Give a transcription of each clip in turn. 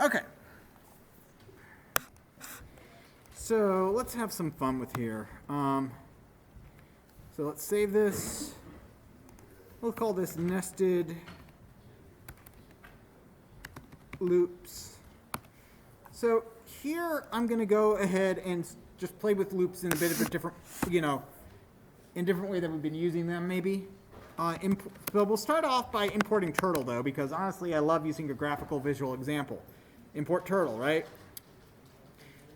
Okay. So let's have some fun with here. So let's save this. We'll call this nested loops. So here I'm going to go ahead and just play with loops in a bit of a different, in different way that we've been using them maybe. So we'll start off by importing turtle though, because honestly I love using a graphical visual example. Import turtle, right?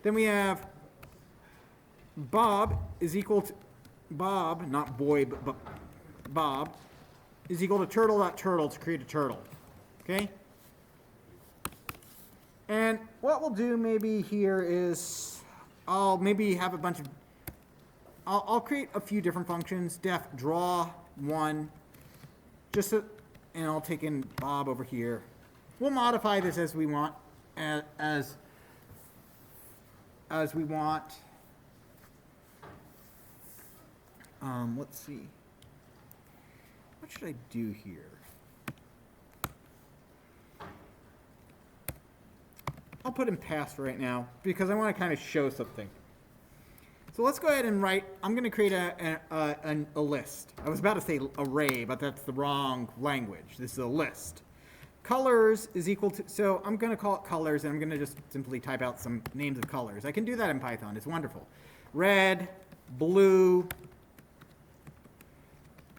Then we have Bob is equal to, Bob, not boy, but Bob, is equal to turtle.turtle to create a turtle. Okay? And what we'll do maybe here is I'll maybe have a bunch of, I'll create a few different functions. Def draw one, just so, and I'll take in Bob over here. We'll modify this as we want, as we want. Let's see. What should I do here? I'll put in past right now because I want to kind of show something. So let's go ahead and write. I'm going to create a list. I was about to say array, but that's the wrong language. This is a list. Colors is equal to, so I'm going to call it colors, and I'm going to just simply type out some names of colors. I can do that in Python. It's wonderful. Red, blue,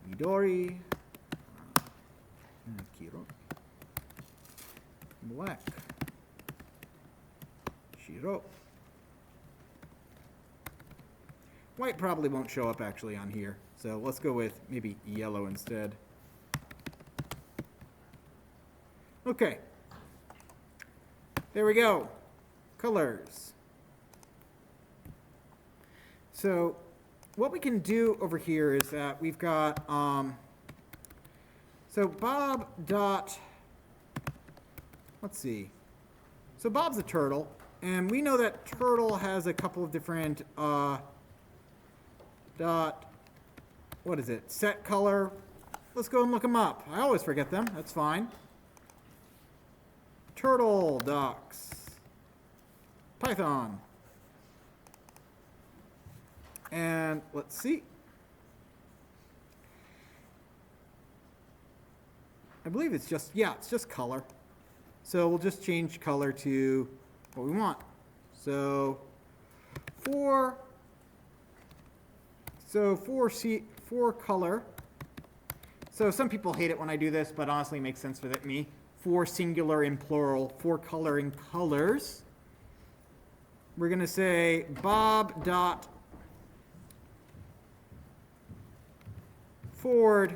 Midori, black, Shiro. White probably won't show up actually on here, so let's go with maybe yellow instead. Okay, there we go, colors. So what we can do over here is that we've got, so Bob dot, let's see, so Bob's a turtle, and we know that turtle has a couple of different, what is it, set color. Let's go and look them up. I always forget them, that's fine. Turtle docs, Python. And let's see. I believe it's just, yeah, it's just color. So we'll just change color to what we want. So for color, so some people hate it when I do this, but honestly it makes sense for me. For singular and plural, for color and colors, we're going to say Bob dot forward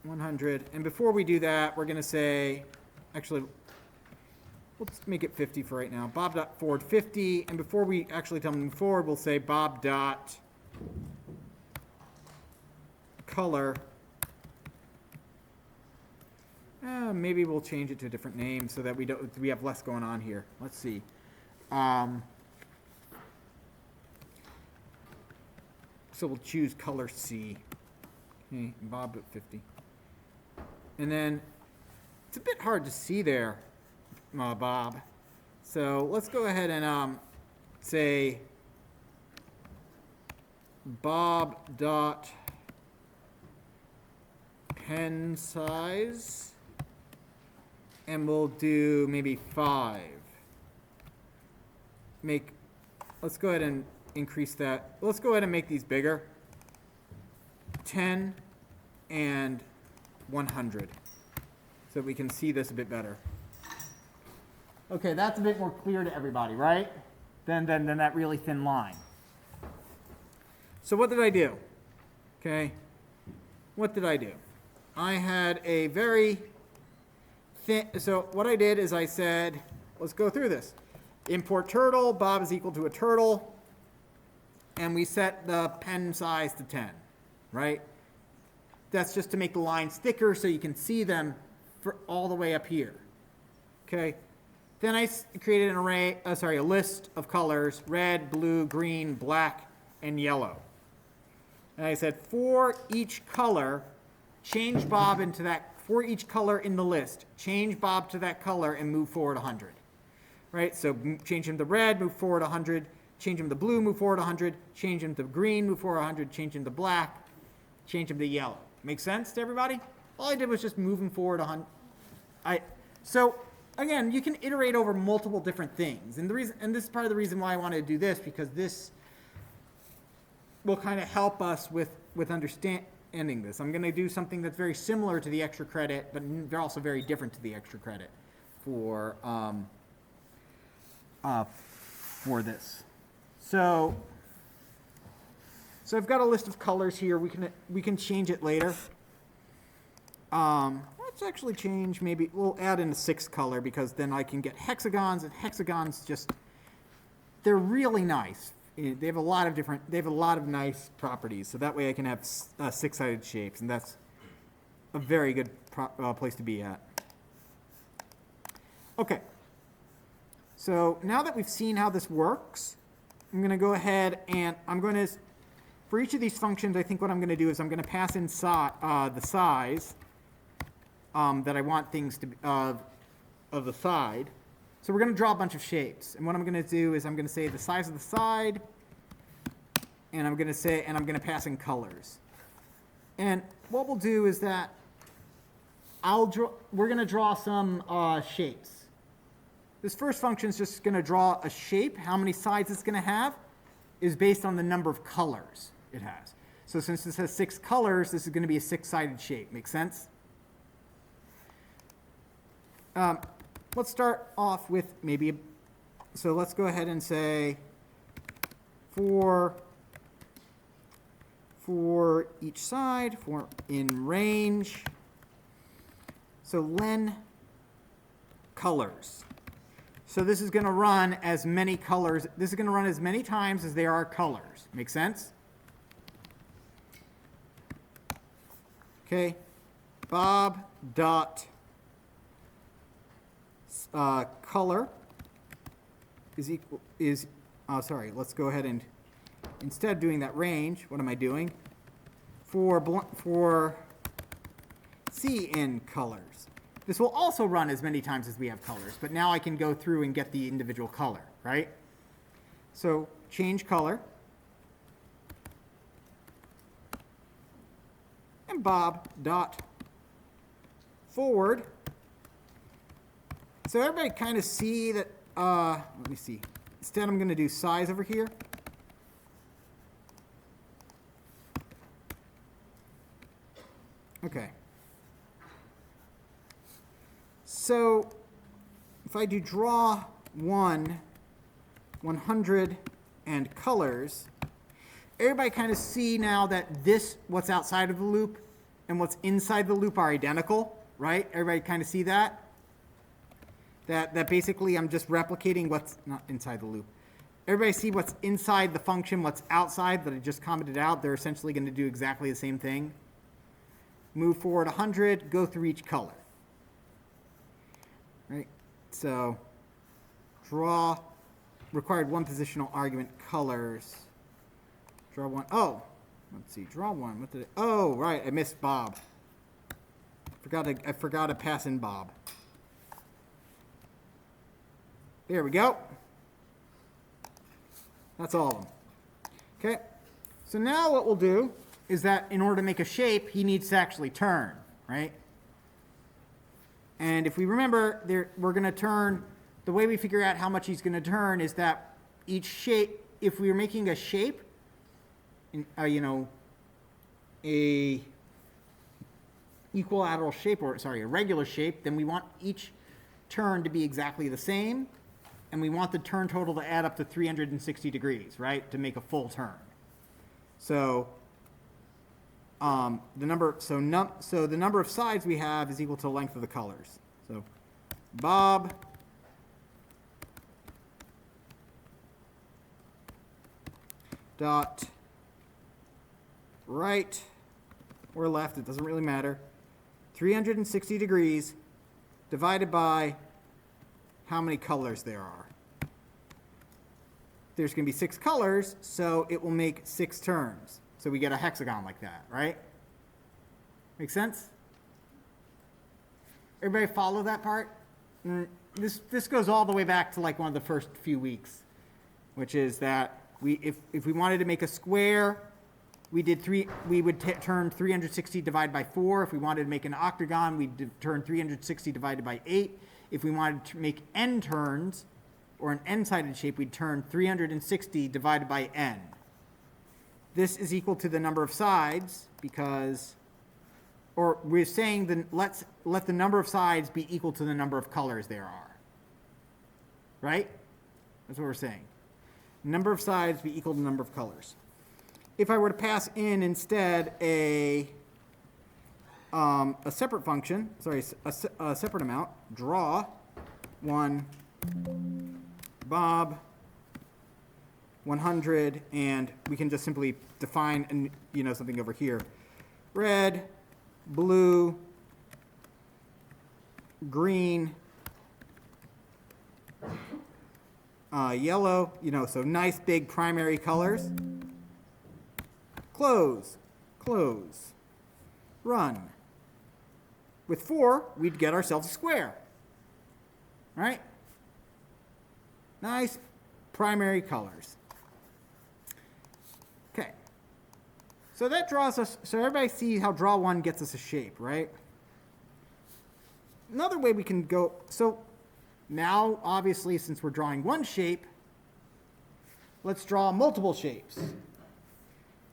100, and before we do that, we're going to say, actually, let's make it 50 for right now. Bob dot forward 50, and before we actually tell them to move forward, we'll say Bob dot color. Maybe we'll change it to a different name so that we have less going on here. Let's see. So we'll choose color C. Okay, Bob at 50. And then it's a bit hard to see there, Bob. So let's go ahead and say Bob dot pen size, and we'll do maybe 5. Let's go ahead and increase that. Let's go ahead and make these bigger. 10 and 100, so we can see this a bit better. Okay, that's a bit more clear to everybody, right? Than that really thin line. So what did I do? Okay, what did I do? I had a very thin, so what I did is I said, let's go through this. Import turtle, Bob is equal to a turtle, and we set the pen size to 10, right? That's just to make the lines thicker so you can see them for all the way up here. Okay. Then I created an array, a list of colors: red, blue, green, black, and yellow. And I said for each color, change Bob into that. For each color in the list, change Bob to that color and move forward 100. right? So change him to red, move forward 100, change him to blue, move forward 100, change him to green, move forward 100, change him to black, change him to yellow. Make sense to everybody? All I did was just move him forward 100. So again, you can iterate over multiple different things. And this is part of the reason why I wanted to do this, because this will kind of help us with understanding this. I'm going to do something that's very similar to the extra credit, but they're also very different to the extra credit for this. So I've got a list of colors here. We can change it later. Let's actually change, maybe we'll add in a 6th color, because then I can get hexagons, and hexagons they're really nice. They have a lot of nice properties, so that way I can have 6-sided shapes, and that's a very good place to be at. Okay, so now that we've seen how this works, I'm going to go ahead and for each of these functions, I think what I'm going to do is I'm going to pass in the size that I want things to be of the side. So we're going to draw a bunch of shapes. And what I'm going to do is I'm going to say the size of the side, and I'm going to pass in colors. And what we'll do is that we're going to draw some shapes. This first function is just going to draw a shape. How many sides it's going to have is based on the number of colors it has. So since this has 6 colors, this is going to be a 6-sided shape. Make sense? Let's start off with so let's go ahead and say for each side, in range, so len colors. So this is going to run as many colors. This is going to run as many times as there are colors. Make sense? Okay. Bob dot color sorry, let's go ahead and, instead of doing that range, what am I doing? For C in colors. This will also run as many times as we have colors, but now I can go through and get the individual color, right? So change color. And Bob dot forward. So everybody kind of see that, let me see. Instead, I'm going to do size over here. Okay. So if I do draw 100, and colors, everybody kind of see now that what's outside of the loop and what's inside the loop are identical, right? Everybody kind of see that? That basically I'm just replicating what's not inside the loop. Everybody see what's inside the function, what's outside that I just commented out? They're essentially going to do exactly the same thing. Move forward 100, go through each color. Right? So draw required 1 positional argument colors. Draw 1. Oh, let's see. Draw 1. What did it? Oh, right. I missed Bob. I forgot to pass in Bob. There we go. That's all of them. Okay. So now what we'll do is that in order to make a shape, he needs to actually turn, right? And if we remember, we're going to turn, the way we figure out how much he's going to turn is that each shape, if we were making a shape, a equilateral shape, or sorry, a regular shape, then we want each turn to be exactly the same, and we want the turn total to add up to 360 degrees, right, to make a full turn. So the number of sides we have is equal to the length of the colors. So Bob dot right or left, it doesn't really matter, 360 degrees divided by how many colors there are. There's going to be 6 colors, so it will make 6 turns. So we get a hexagon like that, right? Make sense? Everybody follow that part? this goes all the way back to like one of the first few weeks, which is that if we wanted to make a square, we would turn 360 divided by 4. If we wanted to make an octagon, we'd turn 360 divided by 8. If we wanted to make n turns, or an n-sided shape, we'd turn 360 divided by n. This is equal to the number of sides because, or we're saying that let the number of sides be equal to the number of colors there are. Right? That's what we're saying. Number of sides be equal to the number of colors. If I were to pass in instead a separate function, a separate amount, draw 1 Bob 100, and we can just simply define something over here. Red, blue, green, yellow, so nice big primary colors. Close, close, run. With 4, we'd get ourselves a square, right? Nice primary colors. Okay. So that draws us, so everybody sees how draw 1 gets us a shape, right? Another way we can go, so now obviously since we're drawing one shape, let's draw multiple shapes.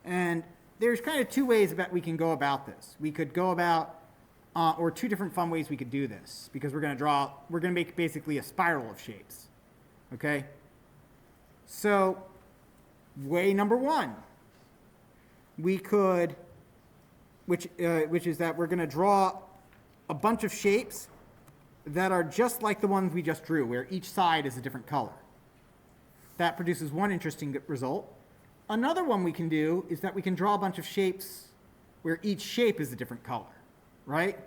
And there's kind of two ways that we can go about this. We could go about, or two different fun ways we could do this, because we're going to make basically a spiral of shapes. Okay? So, way number 1, we could, which is that we're going to draw a bunch of shapes that are just like the ones we just drew, where each side is a different color. That produces one interesting result. Another one we can do is that we can draw a bunch of shapes where each shape is a different color, right?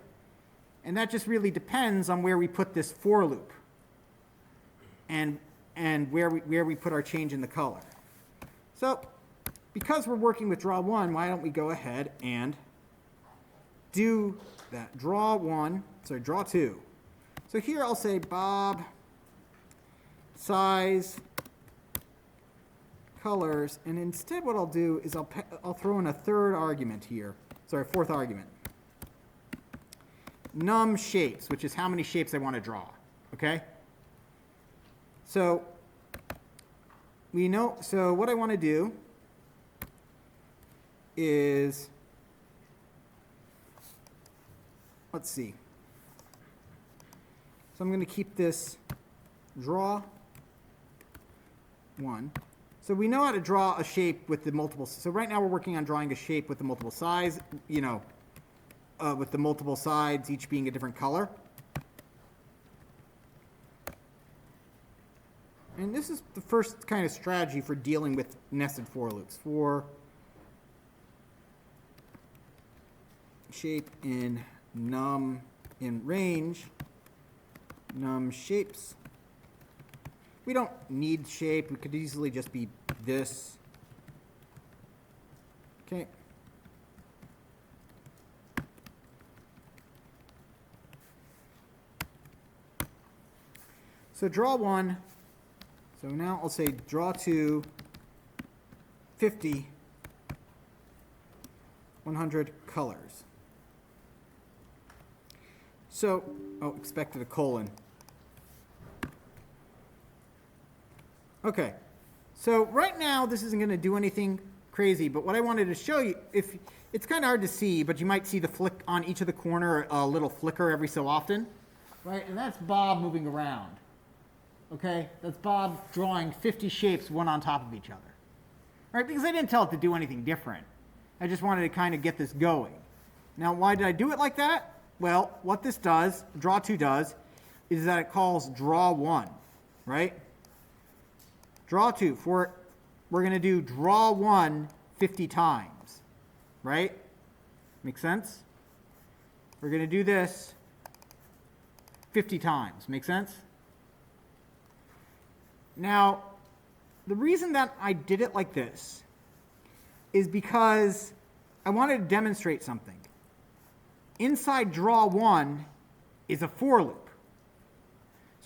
And that just really depends on where we put this for loop and where we put our change in the color. So because we're working with draw 1, why don't we go ahead and do that. Draw 2. So here I'll say Bob, size, colors, and instead what I'll do is I'll throw in a fourth argument. Num shapes, which is how many shapes I want to draw, okay? So what I want to do is, let's see. So I'm going to keep this draw 1. So we know how to draw a shape with the multiple. So right now we're working on drawing a shape with the multiple sides, with the multiple sides each being a different color. And this is the first kind of strategy for dealing with nested for loops. For shape in num in range, num shapes. We don't need shape. We could easily just be this. Okay. So draw 1. So now I'll say draw 2, 50, 100 colors. So, expected a colon. Okay, so right now this isn't going to do anything crazy, but what I wanted to show you, if it's kind of hard to see, but you might see the flick on each of the corner, a little flicker every so often, right? And that's Bob moving around. Okay, that's Bob drawing 50 shapes one on top of each other. Right, because I didn't tell it to do anything different. I just wanted to kind of get this going. Now, why did I do it like that? Well, what this does, draw 2 does, is that it calls draw 1, right? Draw 2, we're going to do draw 1 50 times, right? Make sense? We're going to do this 50 times. Make sense? Now, the reason that I did it like this is because I wanted to demonstrate something. Inside draw 1 is a for loop.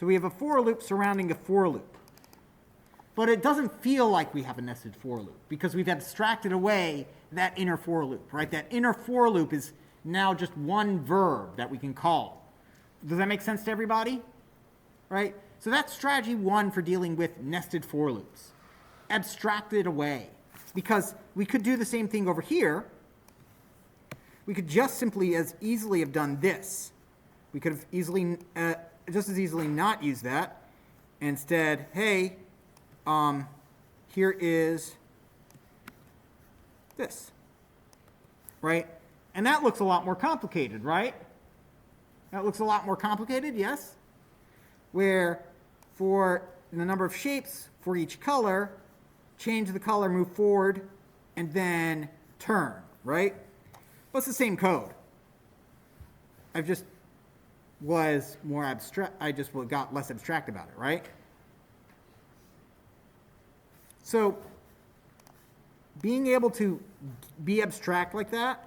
So we have a for loop surrounding a for loop. But it doesn't feel like we have a nested for loop because we've abstracted away that inner for loop, right? That inner for loop is now just one verb that we can call. Does that make sense to everybody? Right? So that's strategy one for dealing with nested for loops. Abstract it away. Because we could do the same thing over here. We could just simply as easily have done this. We could have easily, just as easily not used that. Instead, hey, here is this, right? And that looks a lot more complicated, right? That looks a lot more complicated, yes? Where for the number of shapes for each color, change the color, move forward, and then turn, right? Well, it's the same code. I just was more abstract, I just got less abstract about it, right? So being able to be abstract like that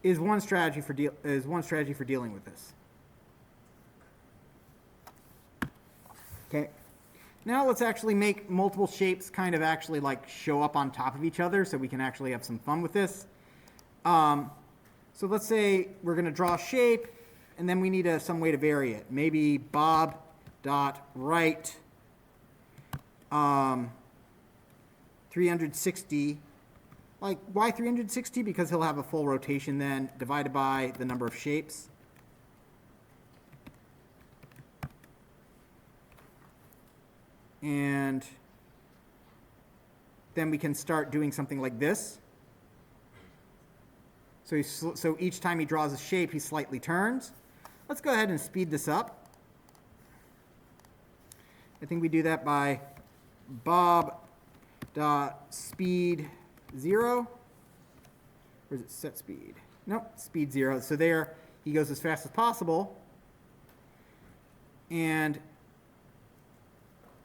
is one strategy for dealing with this. Okay. Now let's actually make multiple shapes kind of actually like show up on top of each other so we can actually have some fun with this. So let's say we're going to draw a shape and then we need some way to vary it. Maybe Bob.write 360. Like, why 360? Because he'll have a full rotation then, divided by the number of shapes. And then we can start doing something like this. So each time he draws a shape, he slightly turns. Let's go ahead and speed this up. I think we do that by Bob.speed 0. Or is it set speed? Nope, speed 0. So there he goes as fast as possible. And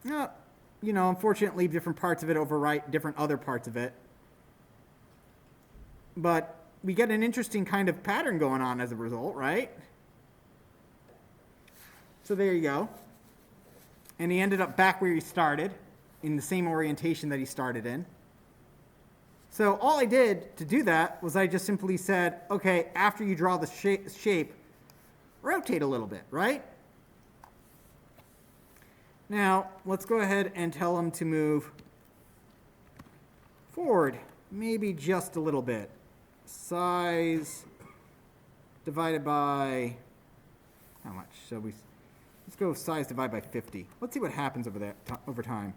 you know, unfortunately, different parts of it overwrite different other parts of it. But we get an interesting kind of pattern going on as a result, right? So there you go. And he ended up back where he started, in the same orientation that he started in. So all I did to do that was I just simply said, okay, after you draw the shape, rotate a little bit, right? Now, let's go ahead and tell him to move forward, maybe just a little bit. Size divided by, how much? So let's go size divided by 50. Let's see what happens over time.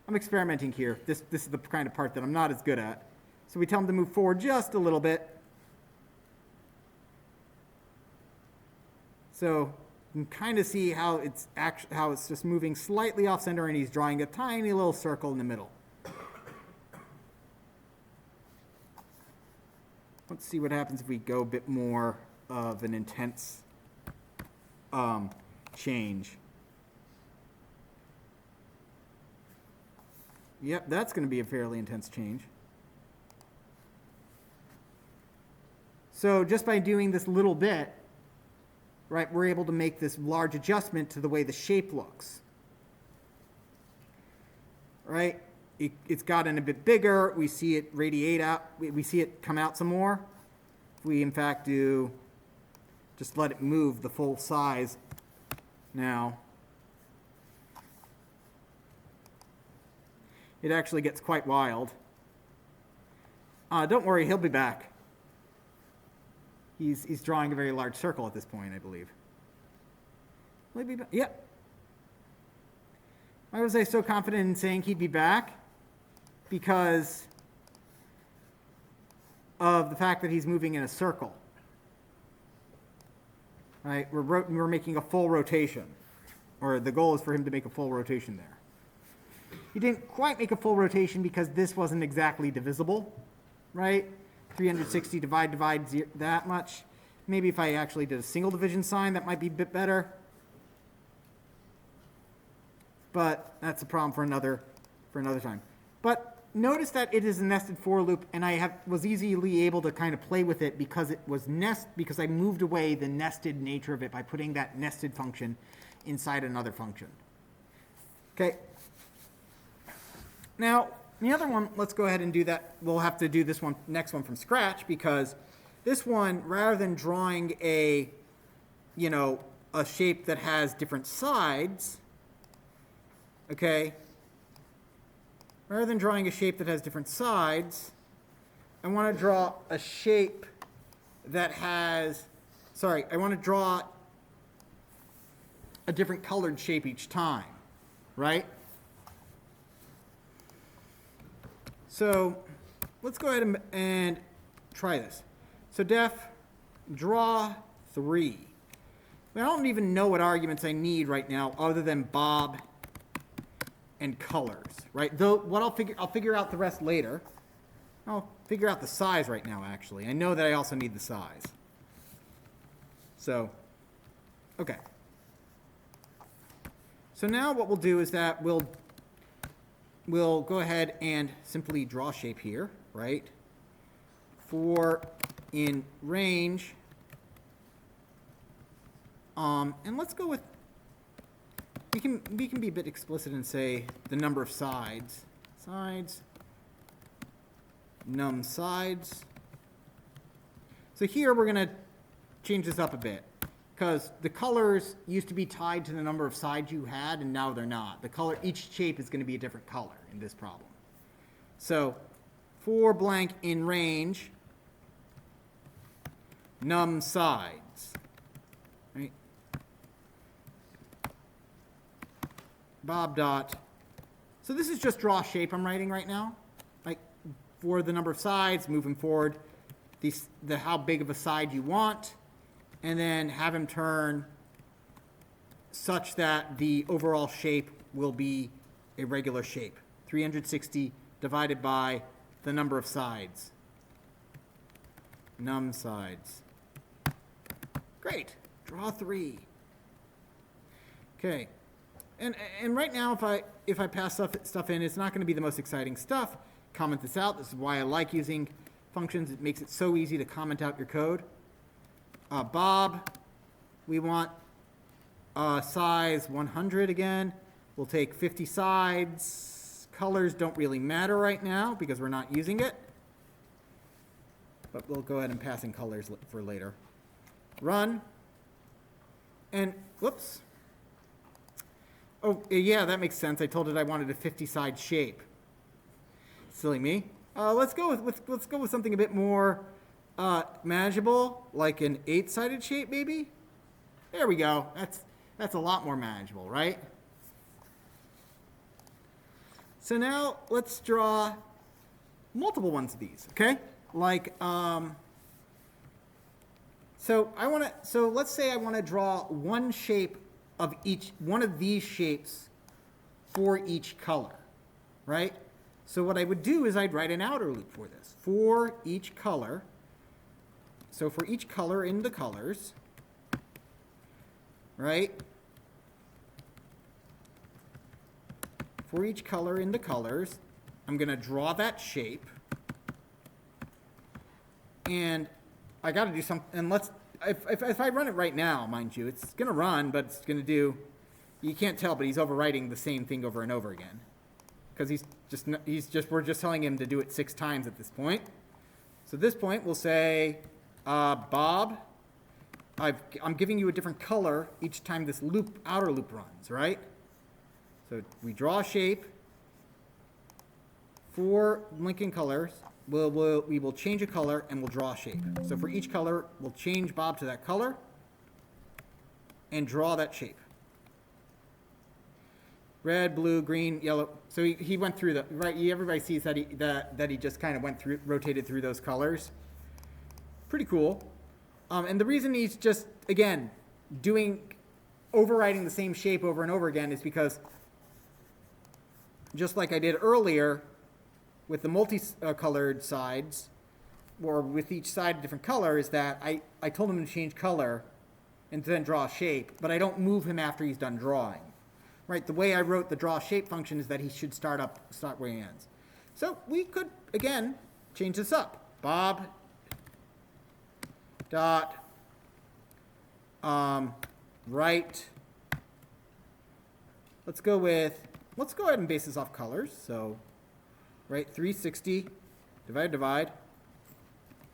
I'm experimenting here. This is the kind of part that I'm not as good at. So we tell him to move forward just a little bit. So you can kind of see how it's just moving slightly off center, and he's drawing a tiny little circle in the middle. Let's see what happens if we go a bit more of an intense change. Yep, that's going to be a fairly intense change. So just by doing this little bit, right, we're able to make this large adjustment to the way the shape looks. Right? It's gotten a bit bigger. We see it radiate out. We see it come out some more. If we, in fact, do just let it move the full size now, it actually gets quite wild. Don't worry, he'll be back. He's drawing a very large circle at this point, I believe. Will he be back? Yep. Why was I so confident in saying he'd be back? Because of the fact that he's moving in a circle. Right? We're making a full rotation. Or the goal is for him to make a full rotation there. He didn't quite make a full rotation because this wasn't exactly divisible, right? 360 divide that much. Maybe if I actually did a single division sign, that might be a bit better. But that's a problem for another time. But notice that it is a nested for loop, and I was easily able to kind of play with it because it was because I moved away the nested nature of it by putting that nested function inside another function. Okay. Now, the other one, let's go ahead and do that. We'll have to do this one, next one from scratch, because this one, rather than drawing a shape that has different sides, okay, rather than drawing a shape that has different sides, I want to draw a shape that has, I want to draw a different colored shape each time, right? So let's go ahead and try this. So def draw 3. I don't even know what arguments I need right now other than Bob and colors, right? Though what I'll figure out the rest later. I'll figure out the size right now, actually. I know that I also need the size. So, okay. So now what we'll do is that we'll go ahead and simply draw shape here, right? For in range, and let's go with, we can be a bit explicit and say the number of sides, num sides. So here we're going to change this up a bit, because the colors used to be tied to the number of sides you had, and now they're not. The color, each shape is going to be a different color in this problem. So for blank in range, num sides, right? Bob dot. So this is just draw shape I'm writing right now, like for the number of sides moving forward, the how big of a side you want, and then have him turn such that the overall shape will be a regular shape. 360 divided by the number of sides. Num sides. Great. Draw 3. Okay. And right now, if I pass stuff in, it's not going to be the most exciting stuff. Comment this out. This is why I like using functions. It makes it so easy to comment out your code. Bob, we want size 100 again. We'll take 50 sides. Colors don't really matter right now because we're not using it. But we'll go ahead and pass in colors for later. Run. And, whoops. Oh, yeah, that makes sense. I told it I wanted a 50-side shape. Silly me. Let's go with something a bit more manageable, like an 8-sided shape, maybe. There we go. That's a lot more manageable, right? So now let's draw multiple ones of these, okay? Like, so let's say I want to draw one shape of each one of these shapes for each color, right? So what I would do is I'd write an outer loop for this. For each color, so for each color in the colors, right? For each color in the colors, I'm going to draw that shape. And I got to do something, and if I run it right now, mind you, it's going to run, but it's going to do, you can't tell, but he's overwriting the same thing over and over again. Because we're just telling him to do it 6 times at this point. So at this point, we'll say, Bob, I'm giving you a different color each time this outer loop runs, right? So we draw a shape for linking colors. We will change a color and we'll draw a shape. So for each color, we'll change Bob to that color and draw that shape. Red, blue, green, yellow. So he went through right? Everybody sees that he just kind of rotated through those colors. Pretty cool. And the reason he's just, again, overwriting the same shape over and over again is because, just like I did earlier, with the multi-colored sides, or with each side a different color, is that I told him to change color and then draw a shape, but I don't move him after he's done drawing. Right? The way I wrote the draw shape function is that he should start where he ends. So we could, again, change this up. Bob dot write let's go ahead and base this off colors. So, right, 360, divide,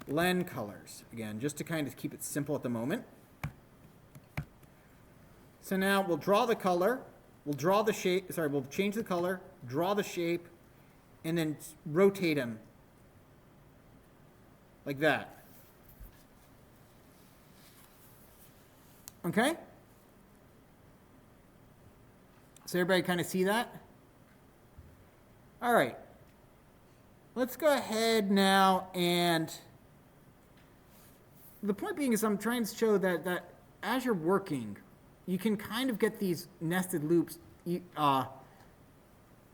len colors. Again, just to kind of keep it simple at the moment. So now we'll draw the color, we'll draw the shape, sorry, we'll change the color, draw the shape, and then rotate them like that. Okay? So everybody kind of see that? All right. Let's go ahead now, and the point being is I'm trying to show that as you're working, you can kind of get these nested loops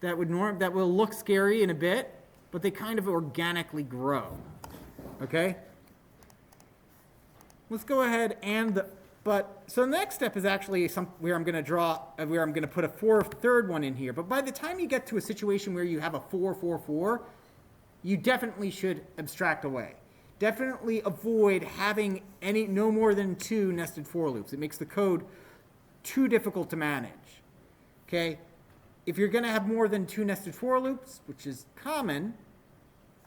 that will look scary in a bit, but they kind of organically grow. Okay? Let's go ahead and so the next step is actually where I'm going to put a third one in here. But by the time you get to a situation where you have a 4, 4, 4, you definitely should abstract away. Definitely avoid having no more than 2 nested for loops. It makes the code too difficult to manage. Okay? If you're going to have more than 2 nested for loops, which is common,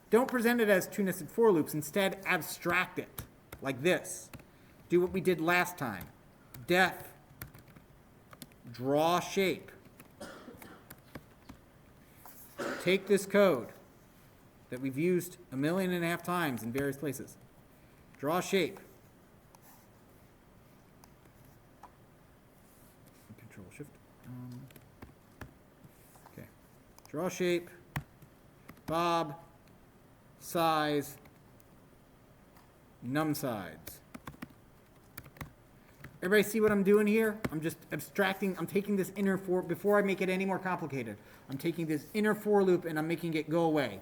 don't present it as 2 nested for loops. Instead, abstract it like this. Do what we did last time. Def, draw shape. Take this code that we've used 1.5 million times in various places. Draw shape. Control Shift. Okay. Draw shape. Bob. Size. Num sides. Everybody see what I'm doing here? I'm just abstracting. I'm taking this inner for, before I make it any more complicated, I'm taking this inner for loop and I'm making it go away.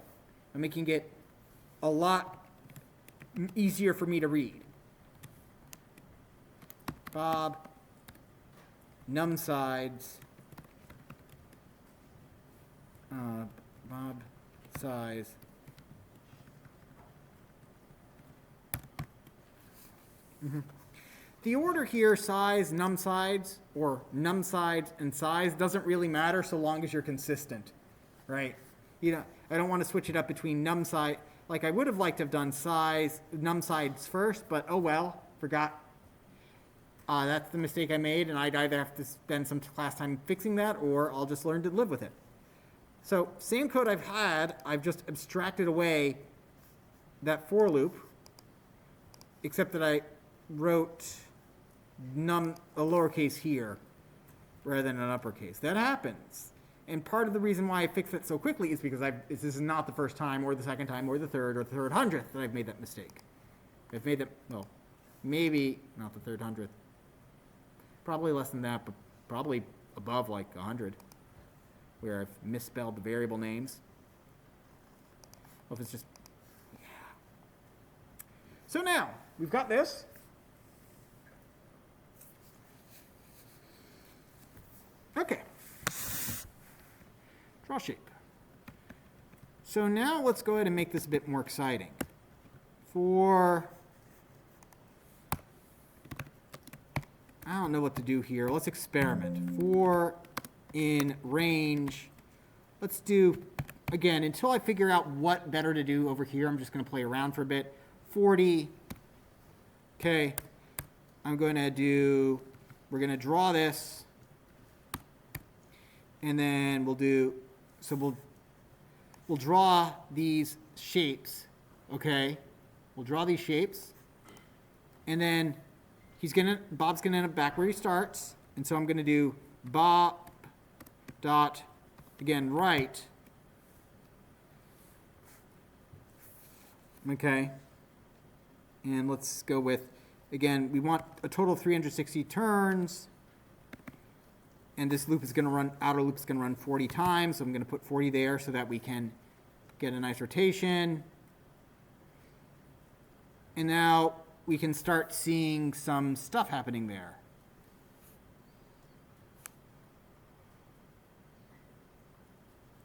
I'm making it a lot easier for me to read. Bob, num sides, Bob, size. The order here, size, num sides, or num sides and size, doesn't really matter so long as you're consistent, right? You know, I don't want to switch it up between num side. Like I would have liked to have done size, num sides first, but oh well, forgot. That's the mistake I made, and I'd either have to spend some class time fixing that, or I'll just learn to live with it. So same code I've just abstracted away that for loop, except that I wrote a lowercase here rather than an uppercase. That happens. And part of the reason why I fixed it so quickly is because this is not the first time or the second time or the third or the 300th that I've made that mistake. I've made that, well, maybe not the 300th. Probably less than that, but probably above like 100, where I've misspelled the variable names. Well, if it's just, yeah. So now, we've got this. Okay. Draw shape. So now let's go ahead and make this a bit more exciting. I don't know what to do here. Let's experiment. For in range, let's do, again, until I figure out what better to do over here, I'm just going to play around for a bit. 40. Okay. We're going to draw this. And then we'll draw these shapes, okay? We'll draw these shapes. And then Bob's gonna end up back where he starts. And so I'm gonna do Bob dot, again, right. Okay. And let's go with, again, we want a total of 360 turns. And this loop is going to run, outer loop is going to run 40 times. So I'm going to put 40 there so that we can get a nice rotation. And now we can start seeing some stuff happening there.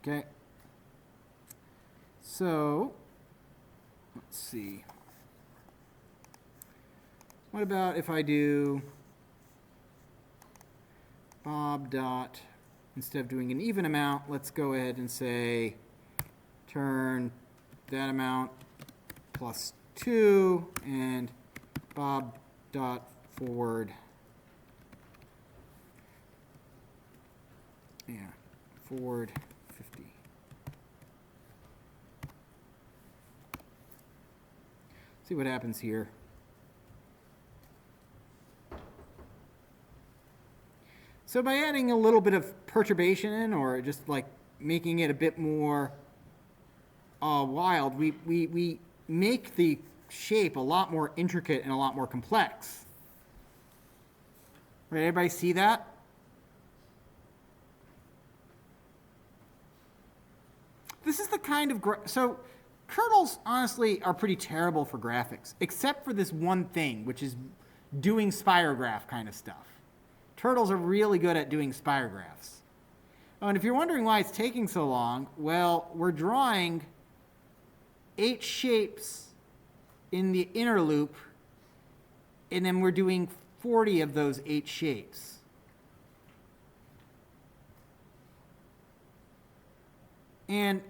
Okay. So, let's see. What about if I do Bob dot instead of doing an even amount, let's go ahead and say turn that amount plus 2 and Bob dot forward. Yeah, forward 50. See what happens here. So by adding a little bit of perturbation in, or just like making it a bit more wild, we make the shape a lot more intricate and a lot more complex. Right, everybody see that? This is the kind of, so kernels honestly are pretty terrible for graphics, except for this one thing, which is doing spirograph kind of stuff. Turtles are really good at doing spirographs. Oh, and if you're wondering why it's taking so long, well, we're drawing 8 shapes in the inner loop, and then we're doing 40 of those 8 shapes. And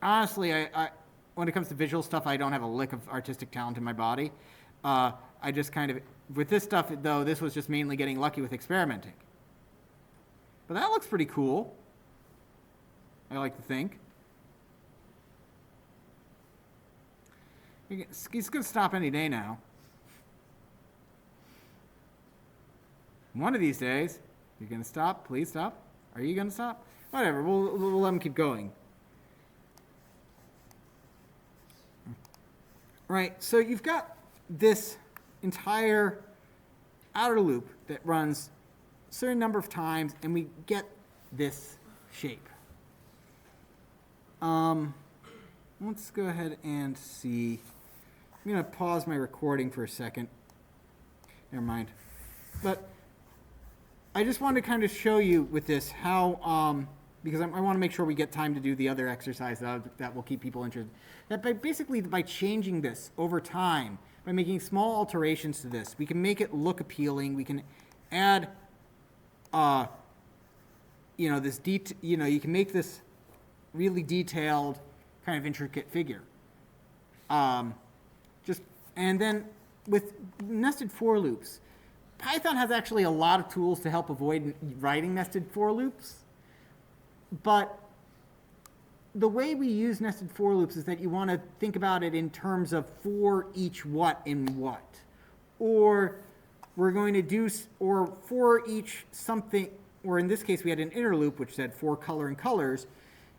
honestly, I when it comes to visual stuff, I don't have a lick of artistic talent in my body. I just kind of, with this stuff, though, this was just mainly getting lucky with experimenting. But that looks pretty cool, I like to think. He's going to stop any day now. One of these days, you're going to stop? Please stop. Are you going to stop? Whatever, we'll let him keep going. Right, so you've got this entire outer loop that runs a certain number of times, and we get this shape. Let's go ahead and see. I'm going to pause my recording for a second. Never mind. But I just wanted to kind of show you with this how, because I want to make sure we get time to do the other exercise that will keep people interested. That by changing this over time, by making small alterations to this, we can make it look appealing. We can add, this you can make this really detailed, kind of intricate figure. And then with nested for loops, Python has actually a lot of tools to help avoid writing nested for loops. But the way we use nested for loops is that you want to think about it in terms of for each what in what. Or we're going to do, or for each something, or in this case we had an inner loop which said for color and colors,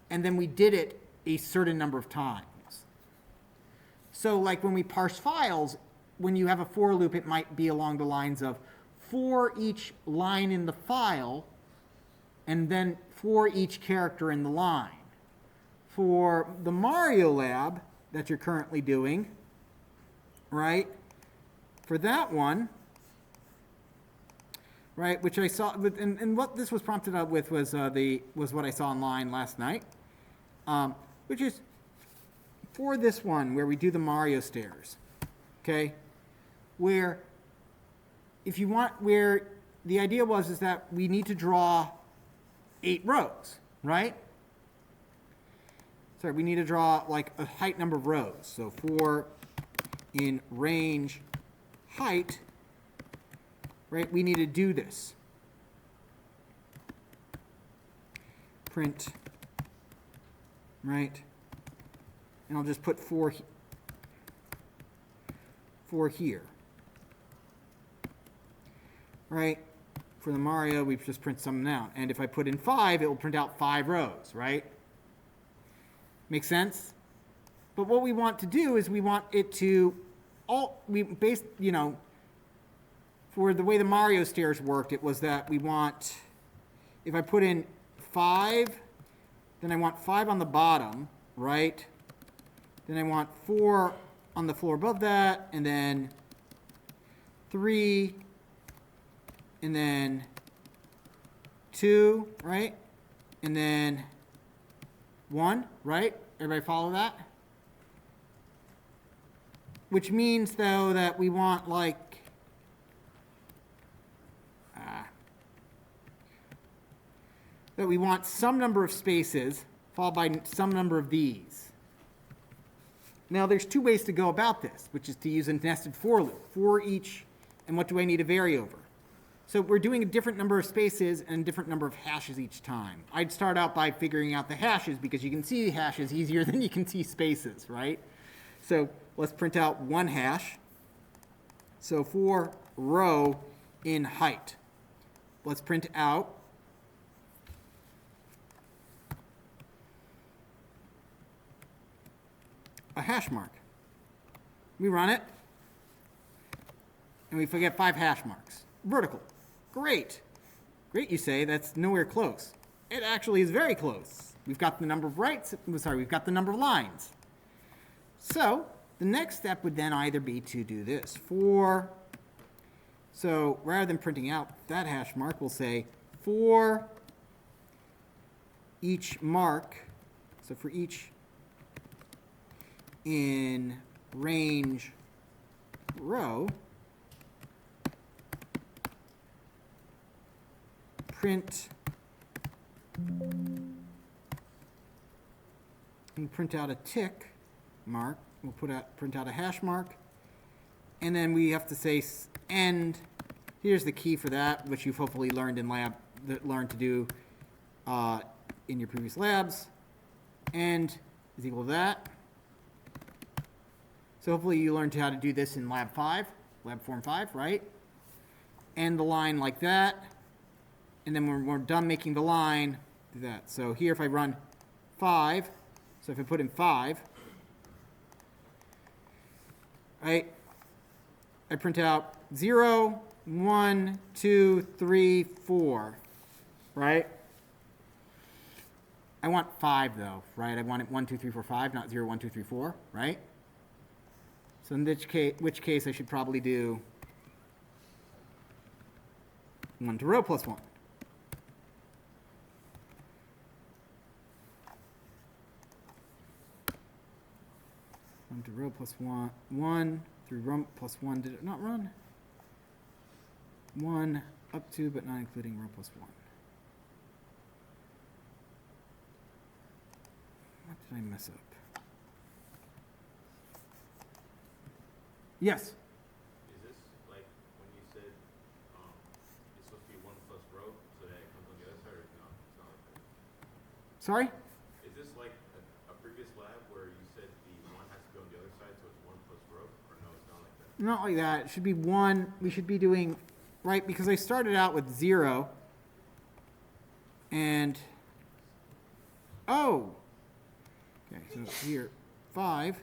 and then we did it a certain number of times. So like when we parse files, when you have a for loop, it might be along the lines of for each line in the file, and then for each character in the line. For the Mario Lab that you're currently doing, right, for that one, right, which I saw, and what this was prompted up with was what I saw online last night, which is for this one where we do the Mario stairs, okay, where the idea is that we need to draw 8 rows, right? Sorry, we need to draw like a height number of rows. So for in range height, right, we need to do this. Print, right? And I'll just put 4 here. Right? For the Mario, we just print something out. And if I put in 5, it will print out 5 rows, right? Make sense? But what we want to do is we want it to for the way the Mario stairs worked, it was that we want, if I put in 5, then I want 5 on the bottom, right? Then I want 4 on the floor above that, and then 3, and then 2, right? And then 1, right? Everybody follow that? Which means, though, that we want, like, that we want some number of spaces followed by some number of these. Now there's two ways to go about this, which is to use a nested for loop, for each, and what do I need to vary over? So we're doing a different number of spaces and a different number of hashes each time. I'd start out by figuring out the hashes because you can see hashes easier than you can see spaces, right? So let's print out one hash. So for row in height, let's print out a hash mark. We run it, and we get 5 hash marks. Vertical. Great. Great, you say. That's nowhere close. It actually is very close. We've got the number of we've got the number of lines. So the next step would then either be to do this. So rather than printing out that hash mark, we'll say for each mark, so for each in range row, print out a tick mark. We'll print out a hash mark, and then we have to say end. Here's the key for that, which you've hopefully learned to do in your previous labs. End is equal to that. So hopefully you learned how to do this in lab form 5, right? End the line like that, and then when we're done making the line, do that. So here if I run 5, so if I put in 5, right, I print out 0, 1, 2, 3, 4, right? I want 5 though, right? I want it 1, 2, 3, 4, 5, not 0, 1, 2, 3, 4, right? So in which case I should probably do 1 to row plus 1. To row plus 1 through row plus 1. Did it not run? 1 up to but not including row plus 1. What did I mess up? Yes? Is this like when you said it's supposed to be 1 plus row so that it comes on the other side, or no? It's not like that. Sorry? Is this like a previous lab where you said the 1 has to be on the other side, so it's 1 plus row? Or no, it's not like that? Not like that. It should be 1. We should be doing, right, because I started out with 0. And, oh. Okay, so here, 5.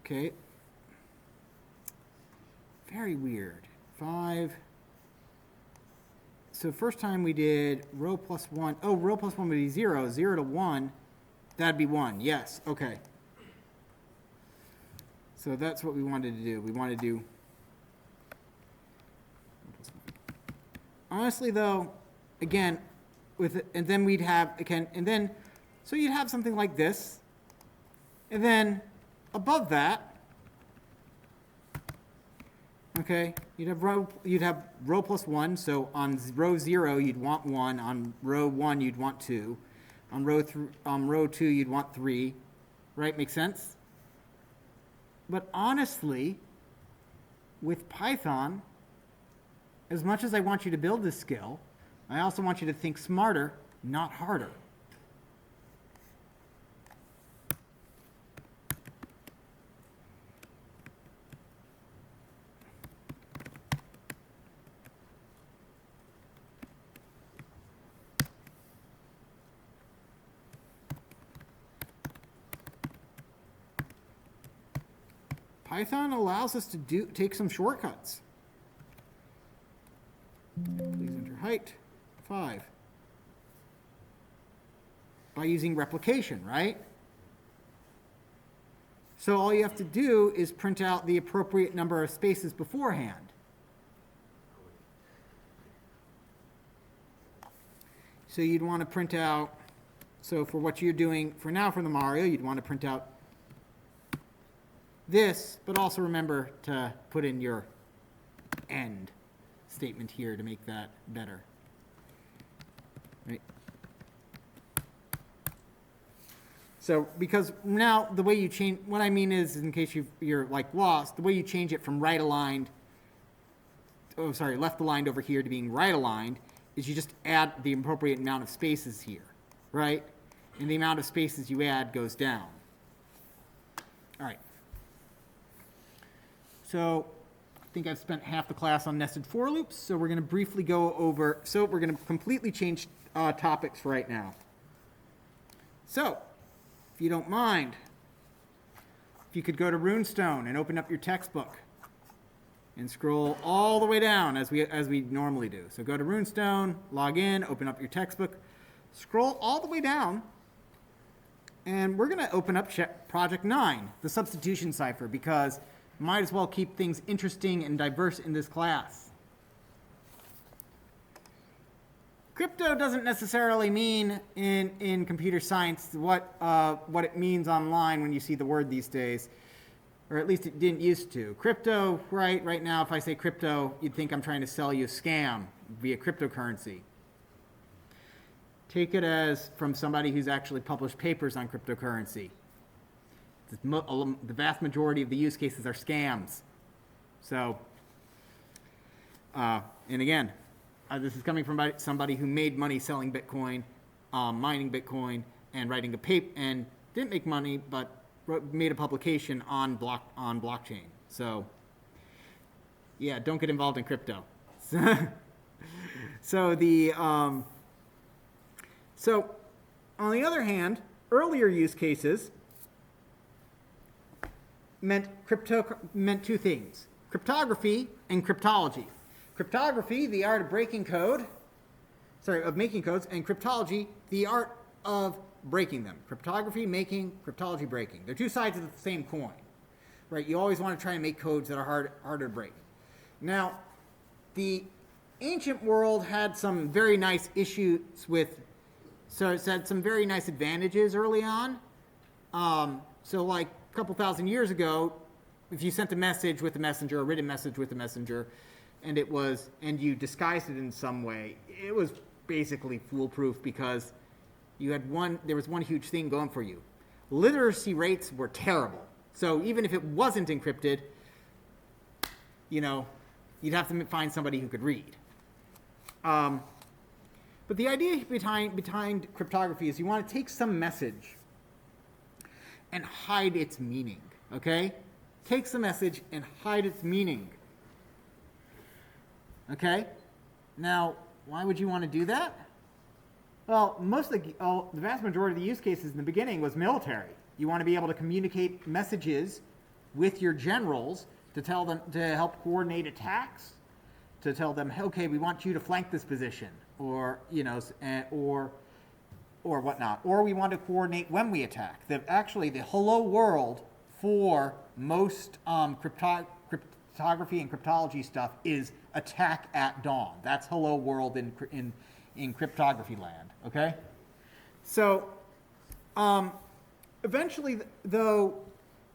Okay. Very weird. 5. So first time we did row plus 1. Oh, row plus 1 would be 0. 0 to 1. That'd be 1. Yes. Okay. So that's what we wanted to do. We wanted to do. Honestly, though, again, and then we'd have again, and then, so you'd have something like this, and then above that, okay, you'd have row plus 1. So on row 0 you'd want 1. On row 1 you'd want 2. On row 2 you'd want 3. Right? Make sense? But honestly, with Python, as much as I want you to build this skill, I also want you to think smarter, not harder. Python allows us to take some shortcuts. Please enter height, 5. By using replication, right? So all you have to do is print out the appropriate number of spaces beforehand. So you'd want to print out, so for what you're doing for now for the Mario, you'd want to print out this, but also remember to put in your end. statement here to make that better. Right. So, because now the way you change, what I mean is, in case you're like lost, the way you change it from left aligned over here to being right aligned is you just add the appropriate amount of spaces here, right? And the amount of spaces you add goes down. All right. So I think I've spent half the class on nested for loops, so we're going to briefly go over, so we're going to completely change topics right now. So, if you don't mind, if you could go to Runestone and open up your textbook and scroll all the way down as we normally do. So go to Runestone, log in, open up your textbook, scroll all the way down, and we're going to open up Project 9, the substitution cipher, because might as well keep things interesting and diverse in this class. Crypto doesn't necessarily mean in computer science what it means online when you see the word these days, or at least it didn't used to. Crypto, right now, if I say crypto, you'd think I'm trying to sell you a scam via cryptocurrency. Take it as from somebody who's actually published papers on cryptocurrency. The vast majority of the use cases are scams. So, and again, this is coming from somebody who made money selling Bitcoin, mining Bitcoin, and writing a paper, and didn't make money, but made a publication on blockchain. So, yeah, don't get involved in crypto. So on the other hand, earlier use cases meant two things: cryptography and cryptology. Cryptography, the art of making codes, and cryptology, the art of breaking them. Cryptography making, cryptology breaking. They're two sides of the same coin, right? You always want to try and make codes that are harder to break. Now, the ancient world had some very nice issues so it had some very nice advantages early on. So like a couple thousand years ago, if you sent a message with a messenger, a written message with a messenger, and you disguised it in some way, it was basically foolproof because there was one huge thing going for you. Literacy rates were terrible. So even if it wasn't encrypted, you'd have to find somebody who could read. But the idea behind cryptography is you want to take some message and hide its meaning, okay? Take the message and hide its meaning. Okay? Now, why would you want to do that? Well, the vast majority of the use cases in the beginning was military. You want to be able to communicate messages with your generals to tell them, to help coordinate attacks, to tell them, okay, we want you to flank this position, or whatnot. Or we want to coordinate when we attack. Actually, the hello world for most cryptography and cryptology stuff is attack at dawn. That's hello world in cryptography land, okay? So, eventually, though,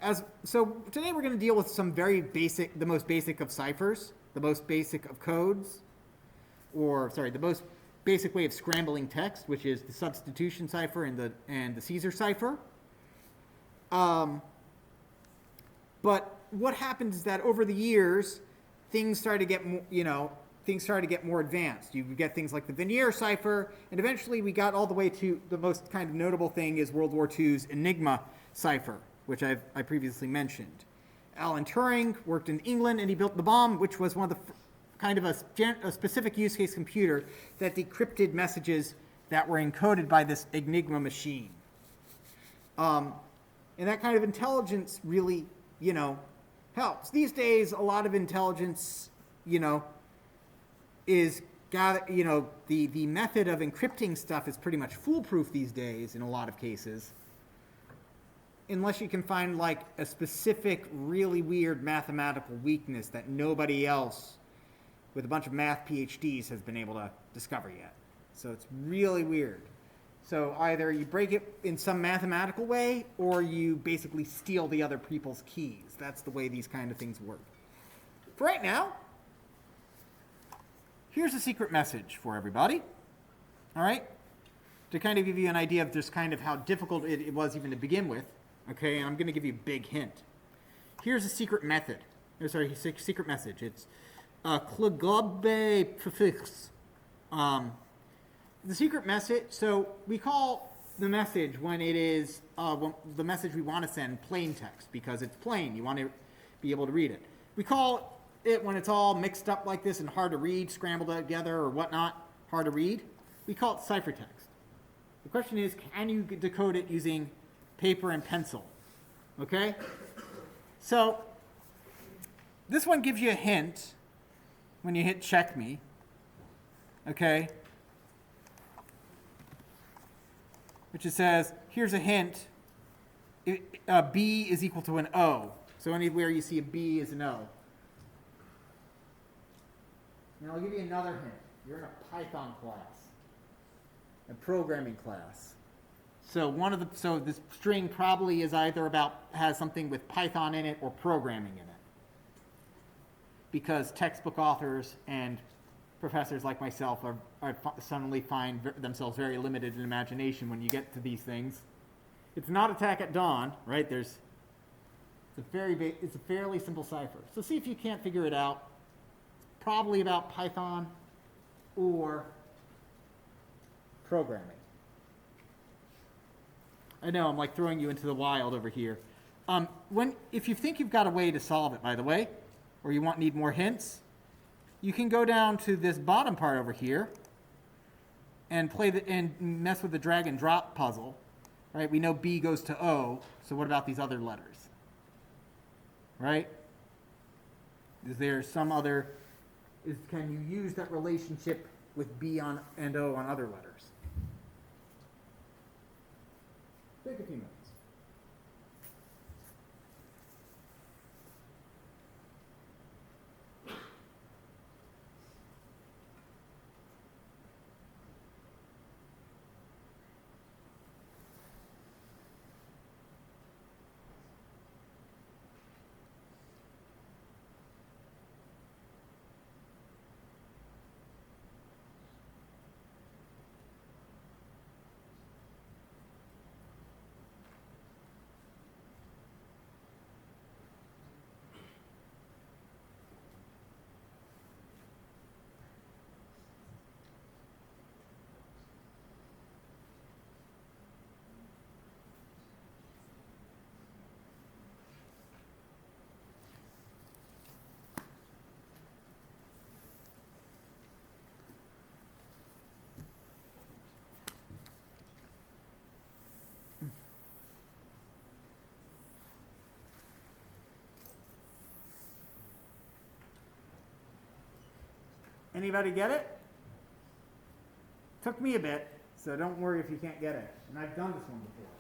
today we're going to deal with the most basic of ciphers, the most basic of codes, the most basic way of scrambling text, which is the substitution cipher and the Caesar cipher. But what happens is that over the years, things started to get more advanced. You get things like the Veneer cipher, and eventually we got all the way to the most kind of notable thing is World War II's Enigma cipher, which I previously mentioned. Alan Turing worked in England, and he built the bomb, which was one of the kind of a specific use case computer that decrypted messages that were encoded by this Enigma machine. And that kind of intelligence really, helps. These days, a lot of intelligence, is the method of encrypting stuff is pretty much foolproof these days in a lot of cases, unless you can find like a specific really weird mathematical weakness that nobody else with a bunch of math PhDs has been able to discover yet. So it's really weird. So either you break it in some mathematical way, or you basically steal the other people's keys. That's the way these kind of things work. For right now, here's a secret message for everybody. All right? To kind of give you an idea of just kind of how difficult it was even to begin with. Okay, and I'm going to give you a big hint. Here's a secret method. Secret message. It's Cryptography prefix. The secret message, so we call the message when it is the message we want to send plain text because it's plain. You want to be able to read it. We call it when it's all mixed up like this and hard to read, scrambled together or whatnot, hard to read. We call it ciphertext. The question is, can you decode it using paper and pencil? Okay? So this one gives you a hint when you hit check me. Okay? Which it says, here's a hint, B is equal to an O. So anywhere you see a B is an O. And I'll give you another hint. You're in a Python class, a programming class. So this string probably is either has something with Python in it or programming in it. Because textbook authors and professors like myself suddenly find themselves very limited in imagination when you get to these things. It's not Attack at Dawn, right? It's a fairly simple cipher. So see if you can't figure it out. It's probably about Python or programming. I know I'm like throwing you into the wild over here. If you think you've got a way to solve it, by the way, or you need more hints, you can go down to this bottom part over here and mess with the drag and drop puzzle, right? We know B goes to O, so what about these other letters, right? Is there some other? Can you use that relationship with B and O on other letters? Take a few minutes. Anybody get it? Took me a bit, so don't worry if you can't get it. And I've done this one before.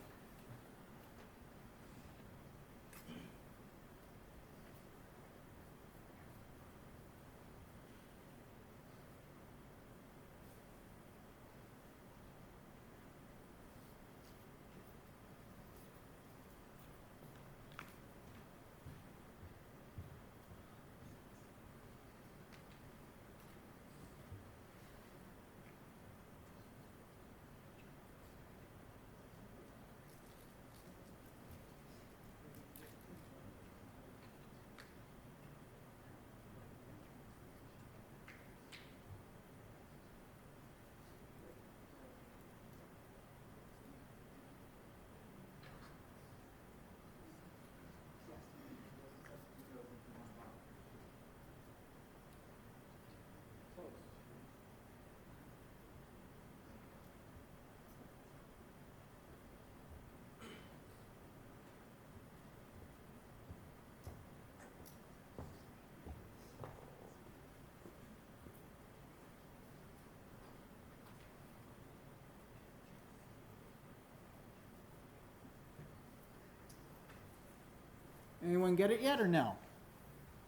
Anyone get it yet or no?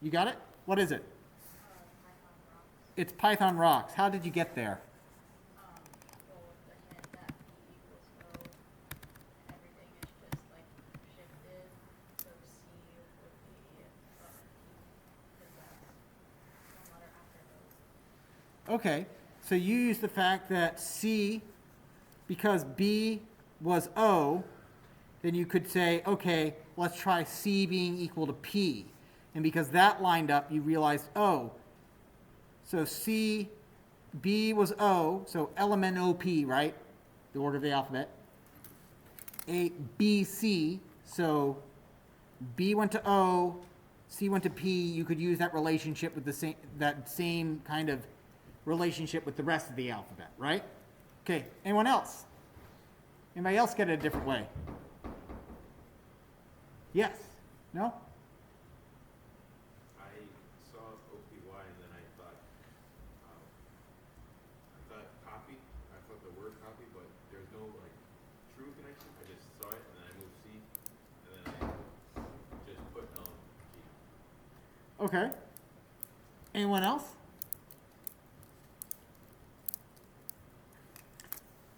You got it? What is it? It's Python Rocks. How did you get there? Well, with the hint that P equals O, and everything is just like shifted, so C would be P, because that's one letter after O. Okay, so you use the fact that C, because B was O, then you could say, okay, let's try C being equal to P. And because that lined up, you realized, oh, so C, B was O, so LMNOP, right? The order of the alphabet. A, B, C, so B went to O, C went to P. You could use that relationship with that same kind of relationship with the rest of the alphabet, right? Okay, anyone else? Anybody else get it a different way? Yes? No? I saw OPY and then I thought copy. I thought the word copy, but there's no like true connection. I just saw it and then I moved C and then I just put G. Okay. Anyone else?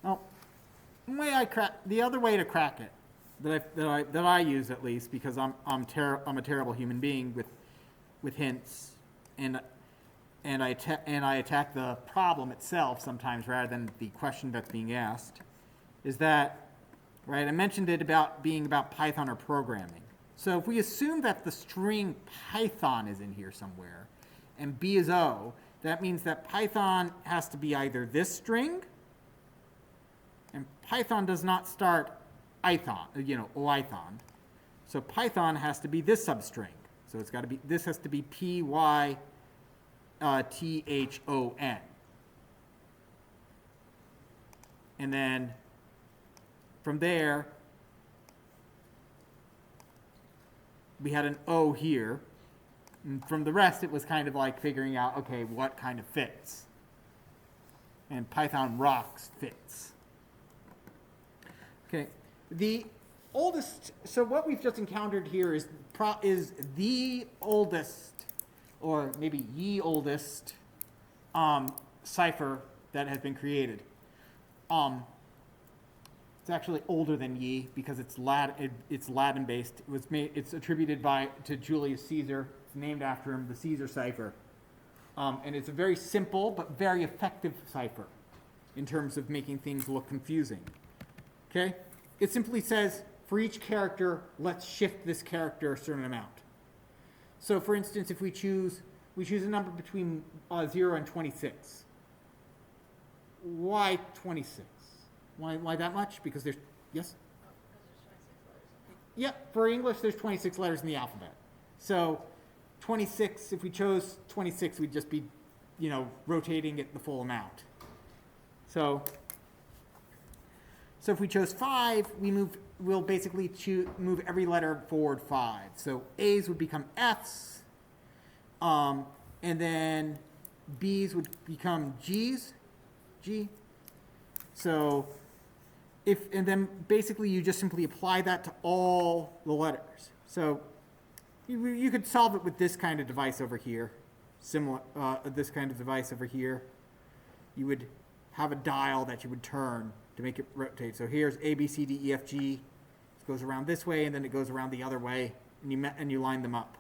No. The other way to crack it, that I use at least, because I'm a terrible human being with hints, and I attack the problem itself sometimes rather than the question that's being asked, is that, right? I mentioned it being about Python or programming. So if we assume that the string Python is in here somewhere, and B is O, that means that Python has to be either this string, and Python does not start Ithon, Oithon. So Python has to be this substring. So it's got to be, this has to be Python. And then from there, we had an O here. And from the rest, it was kind of like figuring out, okay, what kind of fits. And Python rocks fits. Okay, the oldest, so what we've just encountered here is the oldest, or maybe ye oldest, cipher that has been created. It's actually older than ye because it's Latin based. It's attributed to Julius Caesar. It's named after him, the Caesar cipher. And it's a very simple but very effective cipher in terms of making things look confusing. Okay? It simply says, for each character, let's shift this character a certain amount. So for instance, if we choose a number between 0 and 26. Why 26? Why that much? Because there's, yes? Yeah, for English, there's 26 letters in the alphabet. So 26, if we chose 26, we'd just be, rotating it the full amount. So if we chose 5, we'll basically move every letter forward 5. So A's would become F's, and then B's would become G's, G. So and then basically you just simply apply that to all the letters. So you could solve it with this kind of device over here, similar, this kind of device over here. You would have a dial that you would turn to make it rotate. So here's A, B, C, D, E, F, G. It goes around this way, and then it goes around the other way, and you line them up.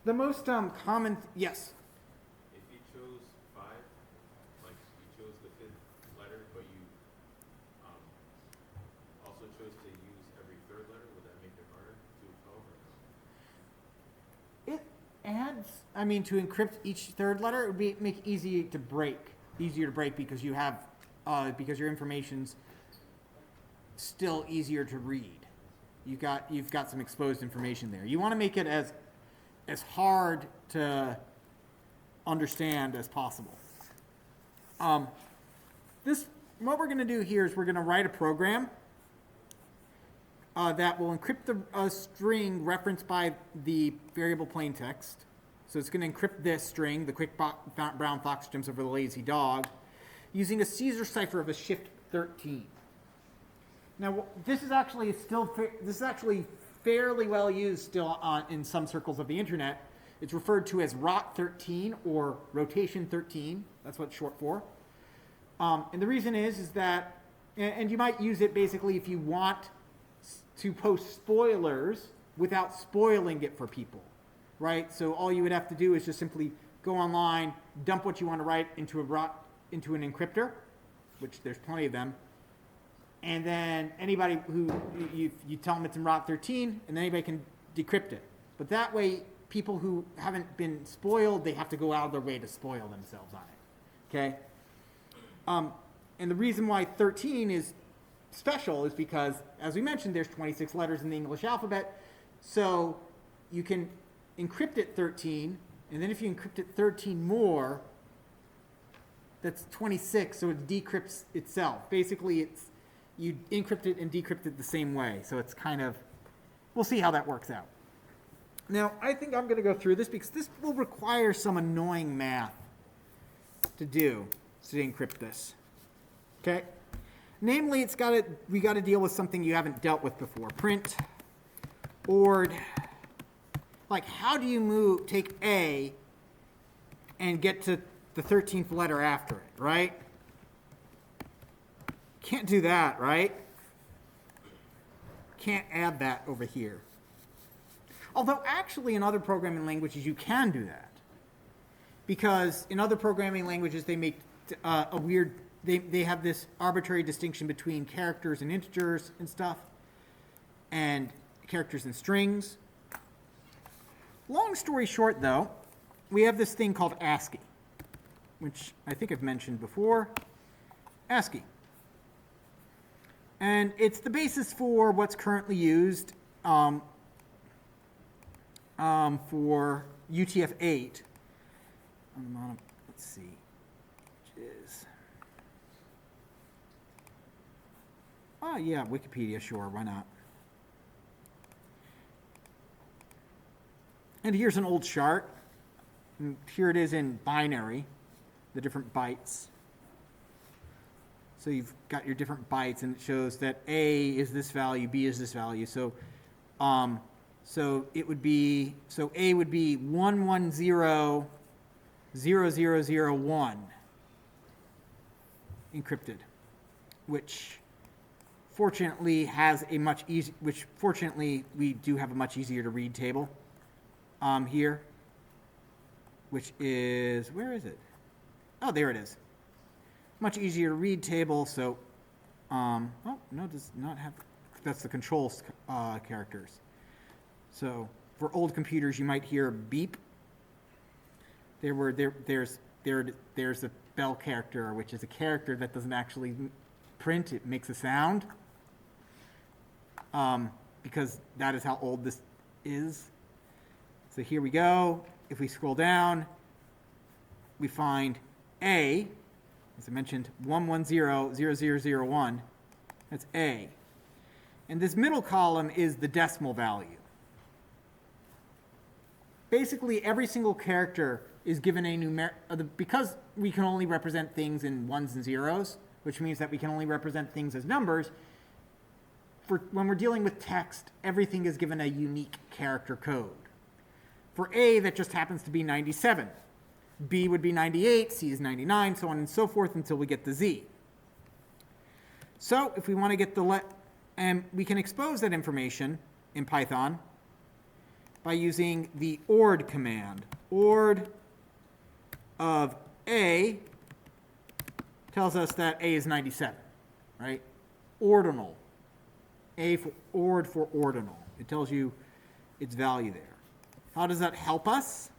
The most common, yes? If you chose 5, like you chose the 5th letter, but you also chose to use every 3rd letter, would that make it harder to solve or no? It adds, to encrypt each 3rd letter, it would make easier to break because you have, because your information's still easier to read. You've got some exposed information there. You want to make it as hard to understand as possible. What we're going to do here is we're going to write a program that will encrypt the string referenced by the variable plaintext. So it's going to encrypt this string, the quick brown fox jumps over the lazy dog, using a Caesar cipher of a shift 13. Now, this is actually fairly well used still in some circles of the internet. It's referred to as ROT 13 or rotation 13. That's what it's short for. And the reason is that, and you might use it basically if you want to post spoilers without spoiling it for people, right? So all you would have to do is just simply go online, dump what you want to write into into an encryptor, which there's plenty of them. And then anybody who you tell them it's in ROT 13, and then anybody can decrypt it. But that way, people who haven't been spoiled, they have to go out of their way to spoil themselves on it. Okay? And the reason why 13 is special is because, as we mentioned, there's 26 letters in the English alphabet. So you can encrypt it 13, and then if you encrypt it 13 more, that's 26, so it decrypts itself. Basically, you encrypt it and decrypt it the same way. So it's kind of, we'll see how that works out. Now, I think I'm going to go through this because this will require some annoying math to do to encrypt this. Okay? Namely, we got to deal with something you haven't dealt with before. Print, ord. Like, how do you take A and get to the 13th letter after it, right? Can't do that, right? Can't add that over here. Although actually in other programming languages you can do that. Because in other programming languages they make they have this arbitrary distinction between characters and integers and stuff, and characters and strings. Long story short though, we have this thing called ASCII, which I think I've mentioned before. ASCII. And it's the basis for what's currently used for UTF-8. Let's see, which is, yeah, Wikipedia, sure, why not? And here's an old chart. And here it is in binary, the different bytes. So you've got your different bytes, and it shows that A is this value, B is this value. So, so it would be, so A would be 1100001 encrypted, which fortunately we do have a much easier to read table here, which is, where is it? Oh, there it is. Much easier to read table, so, oh, no, it does not have, that's the control characters. So, for old computers, you might hear beep. There's a bell character, which is a character that doesn't actually print, it makes a sound. Because that is how old this is. So here we go. If we scroll down, we find A, as I mentioned, 1100001. That's A. And this middle column is the decimal value. Basically, every single character is given a numeric, because we can only represent things in ones and zeros, which means that we can only represent things as numbers. When we're dealing with text, everything is given a unique character code. For A, that just happens to be 97. B would be 98, C is 99, so on and so forth until we get to Z. So if we want to get and we can expose that information in Python by using the ord command. Ord of A tells us that A is 97, right? Ordinal. A for ord for ordinal. It tells you its value there. How does that help us?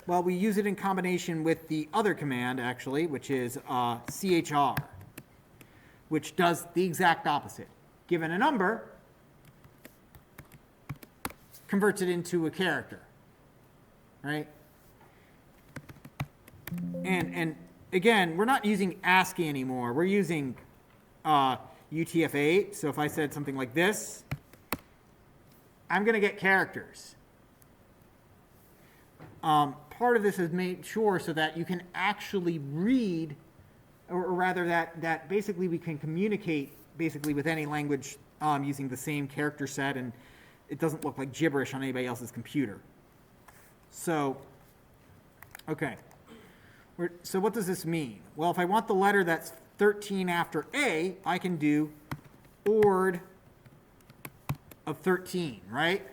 Well, we use it in combination with the other command, actually, which is CHR, which does the exact opposite. Given a number, converts it into a character, right? And again, we're not using ASCII anymore. We're using UTF-8. So if I said something like this, I'm going to get characters. Part of this is made sure so that you can actually read, or rather that basically we can communicate basically with any language using the same character set, and it doesn't look like gibberish on anybody else's computer. So, okay. So what does this mean? Well, if I want the letter that's 13 after A, I can do ord of 13, right?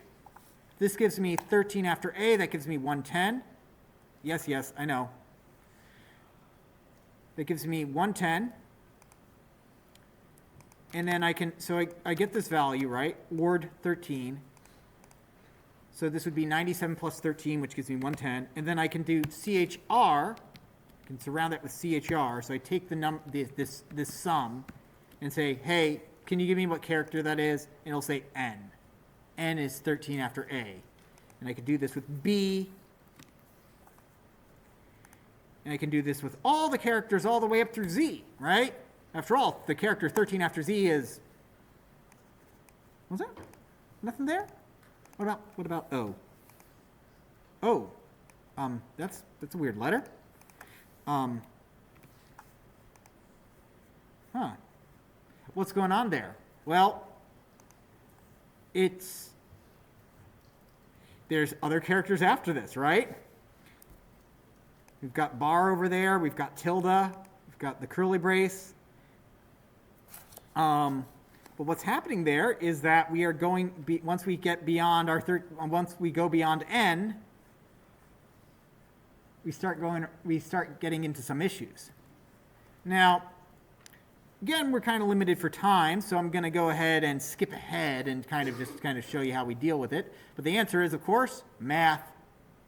This gives me 13 after A, that gives me 110. Yes, yes, I know. That gives me 110. And then I can, so I get this value, right? Word 13. So this would be 97 plus 13, which gives me 110. And then I can do CHR. I can surround that with CHR. So I take this sum and say, hey, can you give me what character that is? And it'll say N. N is 13 after A. And I can do this with B. And I can do this with all the characters all the way up through Z, right? After all, the character 13 after Z is, was that? Nothing there? What about O? O. That's a weird letter. What's going on there? Well, there's other characters after this, right? We've got bar over there, we've got tilde, we've got the curly brace. But what's happening there is that we are once we get beyond once we go beyond N, we start getting into some issues. Now, again, we're kind of limited for time, so I'm going to go ahead and skip ahead and kind of show you how we deal with it. But the answer is, of course, math.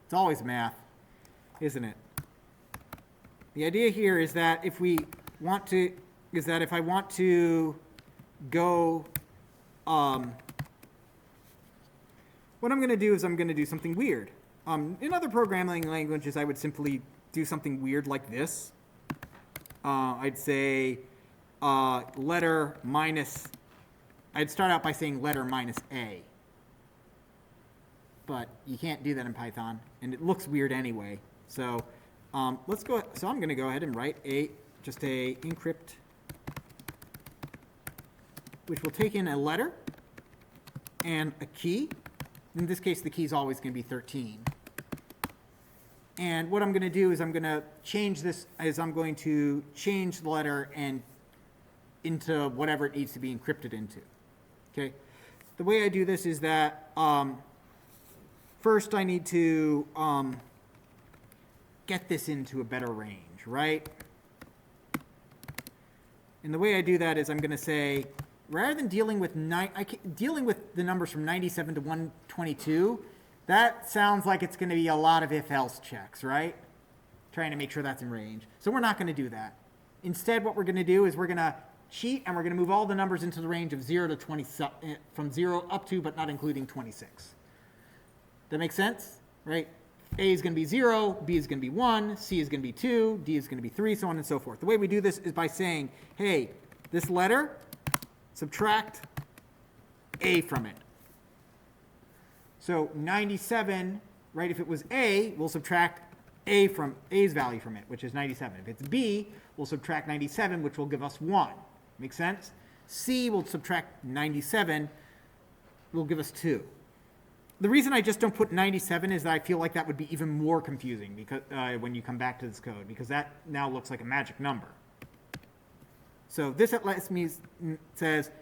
It's always math, isn't it? The idea here is that if I want to go, what I'm going to do is I'm going to do something weird. In other programming languages, I would simply do something weird like this. I'd say letter minus, I'd start out by saying letter minus A. But you can't do that in Python, and it looks weird anyway. So I'm going to go ahead and write just a encrypt, which will take in a letter and a key. In this case, the key is always going to be 13. And what I'm going to do is I'm going to change this, I'm going to change the letter and into whatever it needs to be encrypted into. Okay. The way I do this is that first I need to get this into a better range, right? And the way I do that is I'm going to say, rather than dealing with the numbers from 97 to 122, that sounds like it's going to be a lot of if-else checks, right? Trying to make sure that's in range. So we're not going to do that. Instead, what we're going to do is we're going to cheat, and we're going to move all the numbers into the range of 0 to 20, from 0 up to, but not including 26. That makes sense, right? A is going to be 0, B is going to be 1, C is going to be 2, D is going to be 3, so on and so forth. The way we do this is by saying, hey, this letter, subtract A from it. So 97, right, if it was A, we'll subtract A's value from it, which is 97. If it's B, we'll subtract 97, which will give us 1. Make sense? C will subtract 97, will give us 2. The reason I just don't put 97 is that I feel like that would be even more confusing because when you come back to this code, because that now looks like a magic number. So this lets me says,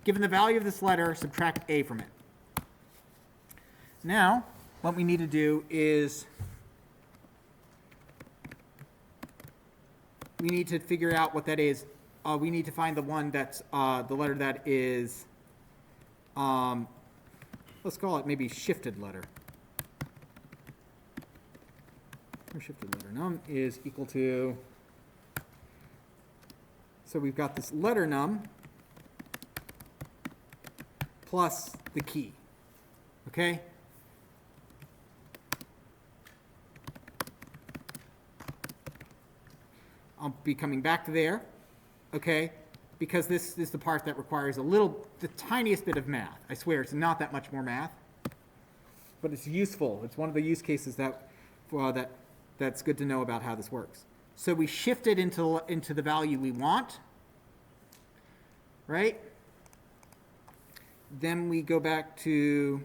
given the value of this letter, subtract A from it. Now, what we need to do is we need to figure out what that is. We need to find the one that's the letter that is, let's call it maybe shifted letter. Or shifted letter num is equal to, so we've got this letter num plus the key, okay? I'll be coming back to there, okay? Because this is the part that requires the tiniest bit of math. I swear, it's not that much more math, but it's useful. It's one of the use cases that's good to know about how this works. So we shift it into the value we want, right? Then we go back to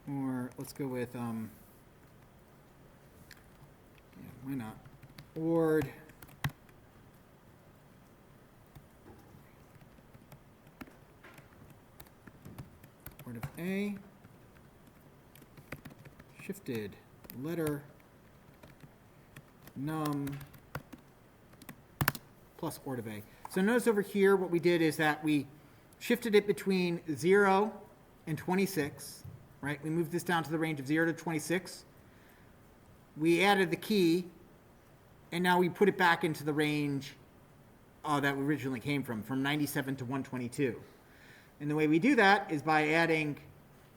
or let's go with why not? Ord of A, shifted letter num plus ord of A. So notice over here what we did is that we shifted it between 0 and 26, right? We moved this down to the range of 0 to 26. We added the key, and now we put it back into the range that we originally came from 97 to 122. And the way we do that is by adding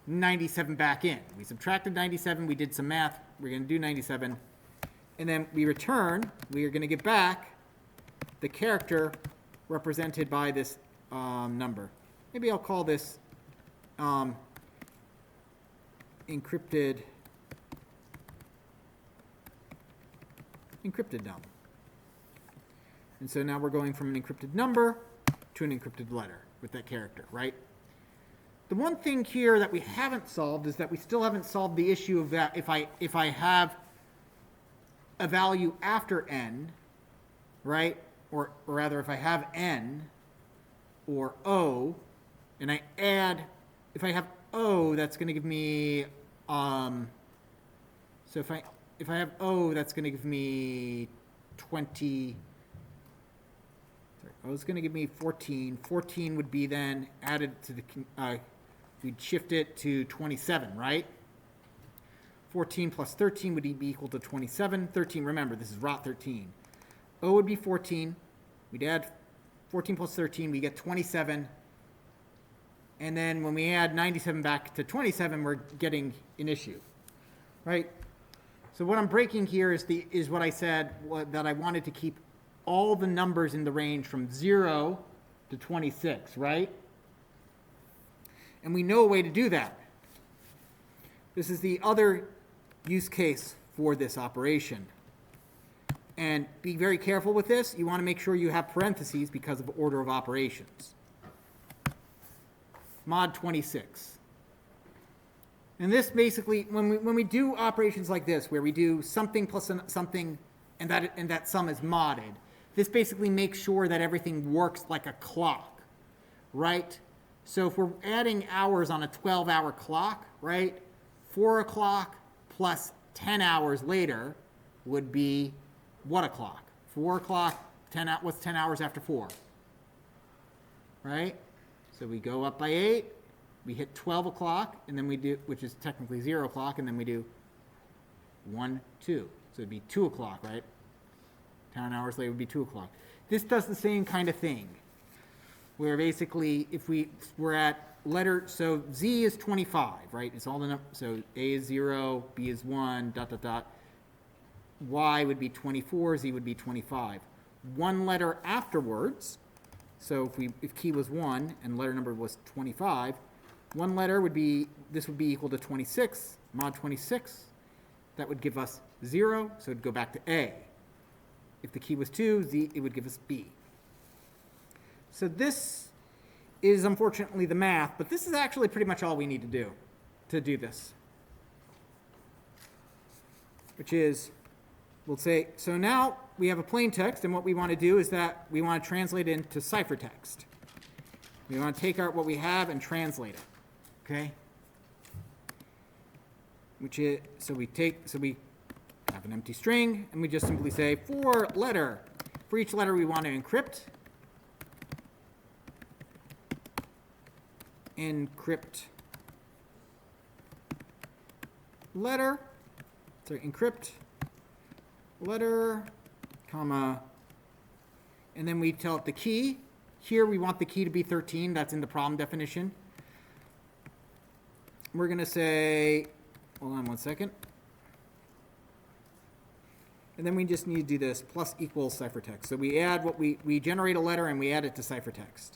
97 back in. We subtracted 97, we did some math, we're going to do 97, and then we return, we are going to get back the character represented by this number. Maybe I'll call this encrypted num. And so now we're going from an encrypted number to an encrypted letter with that character, right? The one thing here that we haven't solved is that we still haven't solved the issue of that if I have a value after n, right? Or rather, if I have n or O, and I add, if I have O, that's going to give me, so if I have O, that's going to give me 20, sorry, O is going to give me 14. 14 would be then added to the, we'd shift it to 27, right? 14 plus 13 would be equal to 27. 13, remember, this is rot 13. O would be 14. We'd add 14 plus 13, we get 27. And then when we add 97 back to 27, we're getting an issue, right? So what I'm breaking here is what I said, that I wanted to keep all the numbers in the range from 0 to 26, right? And we know a way to do that. This is the other use case for this operation. And be very careful with this. You want to make sure you have parentheses because of order of operations. Mod 26. And this basically, when we do operations like this, where we do something plus something, and that sum is modded, this basically makes sure that everything works like a clock, right? So if we're adding hours on a 12-hour clock, right, 4 o'clock plus 10 hours later would be what o'clock? 4 o'clock, what's 10 hours after 4? Right? So we go up by 8, we hit 12 o'clock, and then we do, which is technically 0 o'clock, and then we do 1, 2. So it'd be 2 o'clock, right? 10 hours later would be 2 o'clock. This does the same kind of thing, where basically if we're at letter, so Z is 25, right? It's all the numbers, so A is 0, B is 1, dot, dot, dot. Y would be 24, Z would be 25. One letter afterwards, so if key was 1 and letter number was 25, one letter would be, this would be equal to 26, mod 26. That would give us 0, so it'd go back to A. If the key was 2, Z, it would give us B. So this is unfortunately the math, but this is actually pretty much all we need to do this. Which is, we'll say, so now we have a plain text, and what we want to do is that we want to translate it into ciphertext. We want to take out what we have and translate it, okay? Which is, so we have an empty string, and we just simply say for letter. For each letter we want to encrypt. Encrypt letter. So encrypt letter, comma, and then we tell it the key. Here we want the key to be 13. That's in the problem definition. We're going to say, hold on one second. And then we just need to do this, plus equals ciphertext. So we add what we generate a letter and we add it to ciphertext.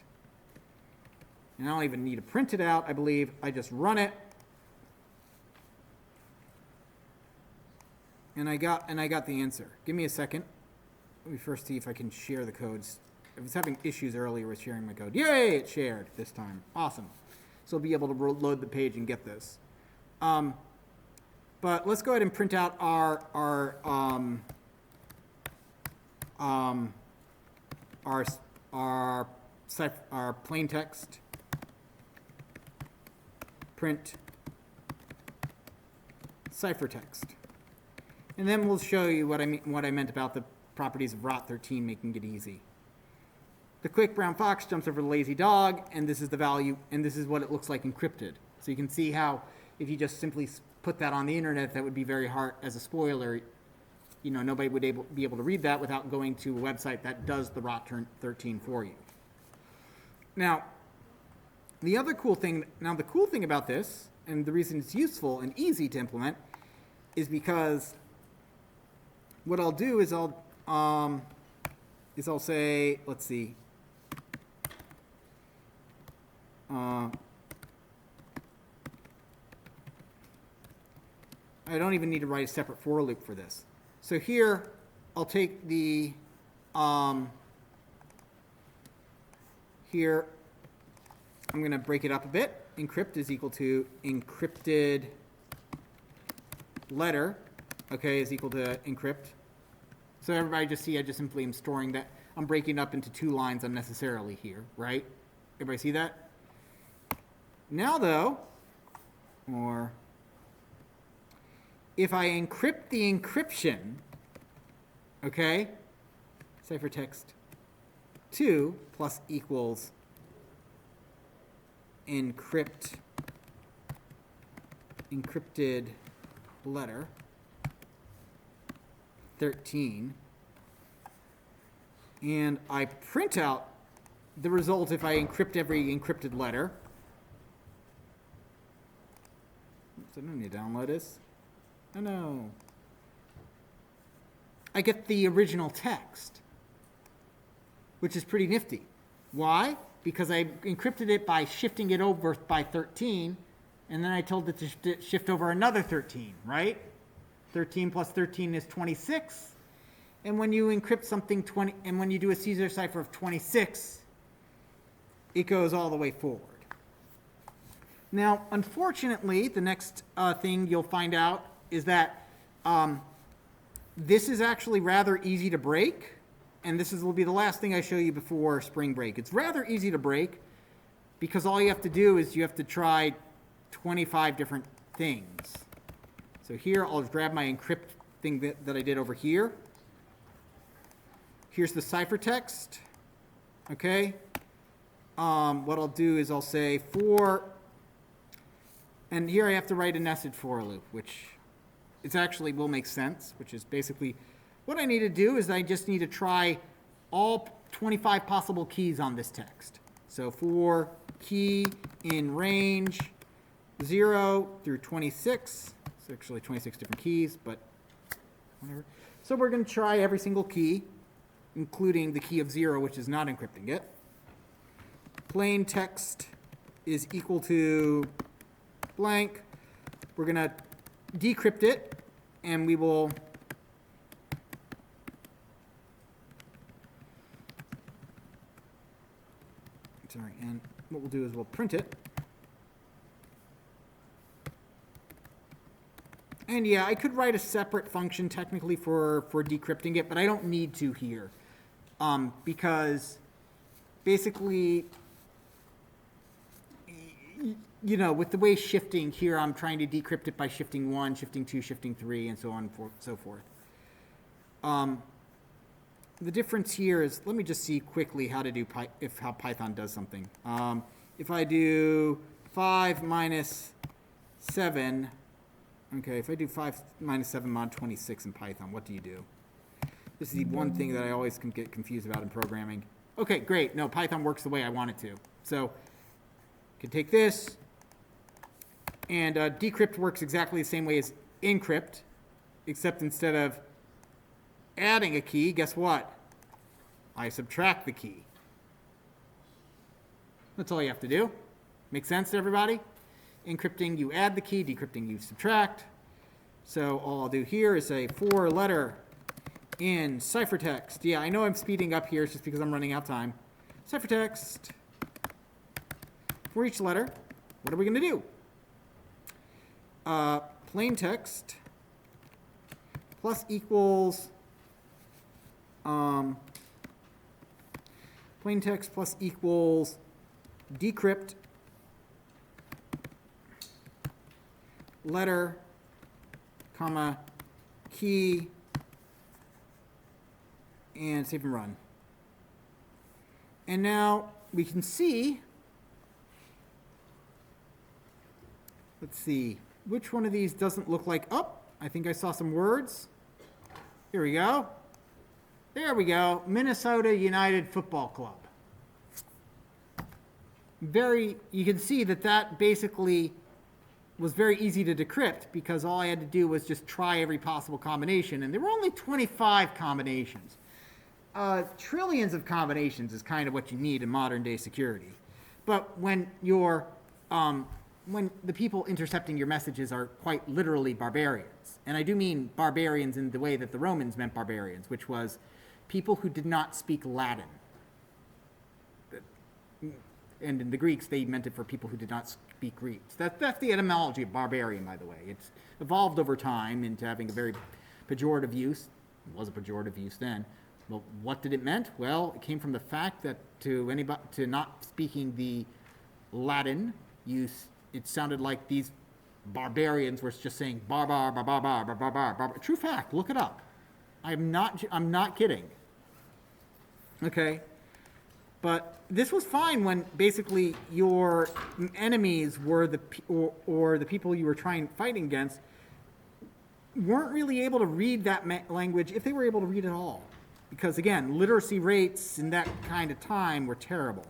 And I don't even need to print it out, I believe. I just run it. And I got the answer. Give me a second. Let me first see if I can share the codes. I was having issues earlier with sharing my code. Yay, it's shared this time. Awesome. So I'll be able to load the page and get this. But let's go ahead and print out our our plain text, print, ciphertext. And then we'll show you what I meant about the properties of ROT13 making it easy. The quick brown fox jumps over the lazy dog, and this is the value, and this is what it looks like encrypted. So you can see how if you just simply put that on the internet, that would be very hard as a spoiler. You know, nobody would be able to read that without going to a website that does the ROT13 for you. Now, the cool thing about this, and the reason it's useful and easy to implement, is because what I'll do is I'll say, let's see, I don't even need to write a separate for loop for this. So here, I'll take the, here, I'm going to break it up a bit. Encrypt is equal to encrypted letter, okay, is equal to encrypt. So everybody just see, I just simply am storing that. I'm breaking up into 2 lines unnecessarily here, right? Everybody see that? Now though, or if I encrypt the encryption, okay, ciphertext 2 plus equals encrypted letter 13, and I print out the result if I encrypt every encrypted letter. Oops, I don't need to download this. Oh no. I get the original text, which is pretty nifty. Why? Because I encrypted it by shifting it over by 13, and then I told it to shift over another 13, right? 13 plus 13 is 26. And when you encrypt something and when you do a Caesar cipher of 26, it goes all the way forward. Now, unfortunately, the next thing you'll find out is that this is actually rather easy to break, and will be the last thing I show you before spring break. It's rather easy to break because all you have to do is you have to try 25 different things. So here, I'll grab my encrypt thing that I did over here. Here's the ciphertext, okay? What I'll do is I'll say for, and here I have to write a nested for loop, which it actually will make sense, which is basically what I need to do is I just need to try all 25 possible keys on this text. So for key in range 0 through 26, it's actually 26 different keys, but whatever. So we're going to try every single key, including the key of 0, which is not encrypting it. Plain text is equal to blank. We're going to decrypt it, and we will and what we'll do is we'll print it. And yeah, I could write a separate function technically for decrypting it, but I don't need to here. Because basically, you know, with the way shifting here, I'm trying to decrypt it by shifting 1, shifting 2, shifting 3, and so on and so forth. The difference here is, let me just see quickly how to do how Python does something. If I do 5 minus 7, okay, if I do 5 minus 7 mod 26 in Python, what do you do? This is the one thing that I always can get confused about in programming. Okay, great. No, Python works the way I want it to. So I can take this, and decrypt works exactly the same way as encrypt, except instead of adding a key, guess what? I subtract the key. That's all you have to do. Make sense to everybody? Encrypting, you add the key. Decrypting, you subtract. So all I'll do here is say for letter in ciphertext. Yeah, I know I'm speeding up here. It's just because I'm running out of time. Ciphertext. For each letter, what are we going to do? Plain text plus equals Plain text plus equals decrypt letter, comma, key, and save and run. And now we can see, let's see, which one of these doesn't look like, oh, I think I saw some words. Here we go. There we go, Minnesota United Football Club. You can see that basically was very easy to decrypt because all I had to do was just try every possible combination, and there were only 25 combinations. Trillions of combinations is kind of what you need in modern day security. But when when the people intercepting your messages are quite literally barbarians, and I do mean barbarians in the way that the Romans meant barbarians, which was people who did not speak Latin. And in the Greeks, they meant it for people who did not speak Greek. That's the etymology of barbarian, by the way. It's evolved over time into having a very pejorative use. It was a pejorative use then. Well, what did it meant? Well, it came from the fact that to not speaking the Latin use, it sounded like these barbarians were just saying bar bar bar bar bar bar bar bar bar. True fact. Look it up. I'm not kidding. Okay. But this was fine when basically your enemies were or the people you were fighting against weren't really able to read that language if they were able to read at all. Because again, literacy rates in that kind of time were terrible.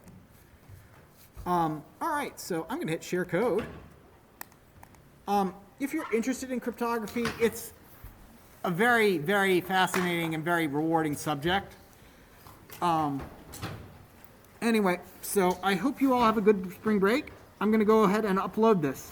All right, so I'm going to hit share code. If you're interested in cryptography, it's a very, very fascinating and very rewarding subject. Anyway, so I hope you all have a good spring break. I'm going to go ahead and upload this.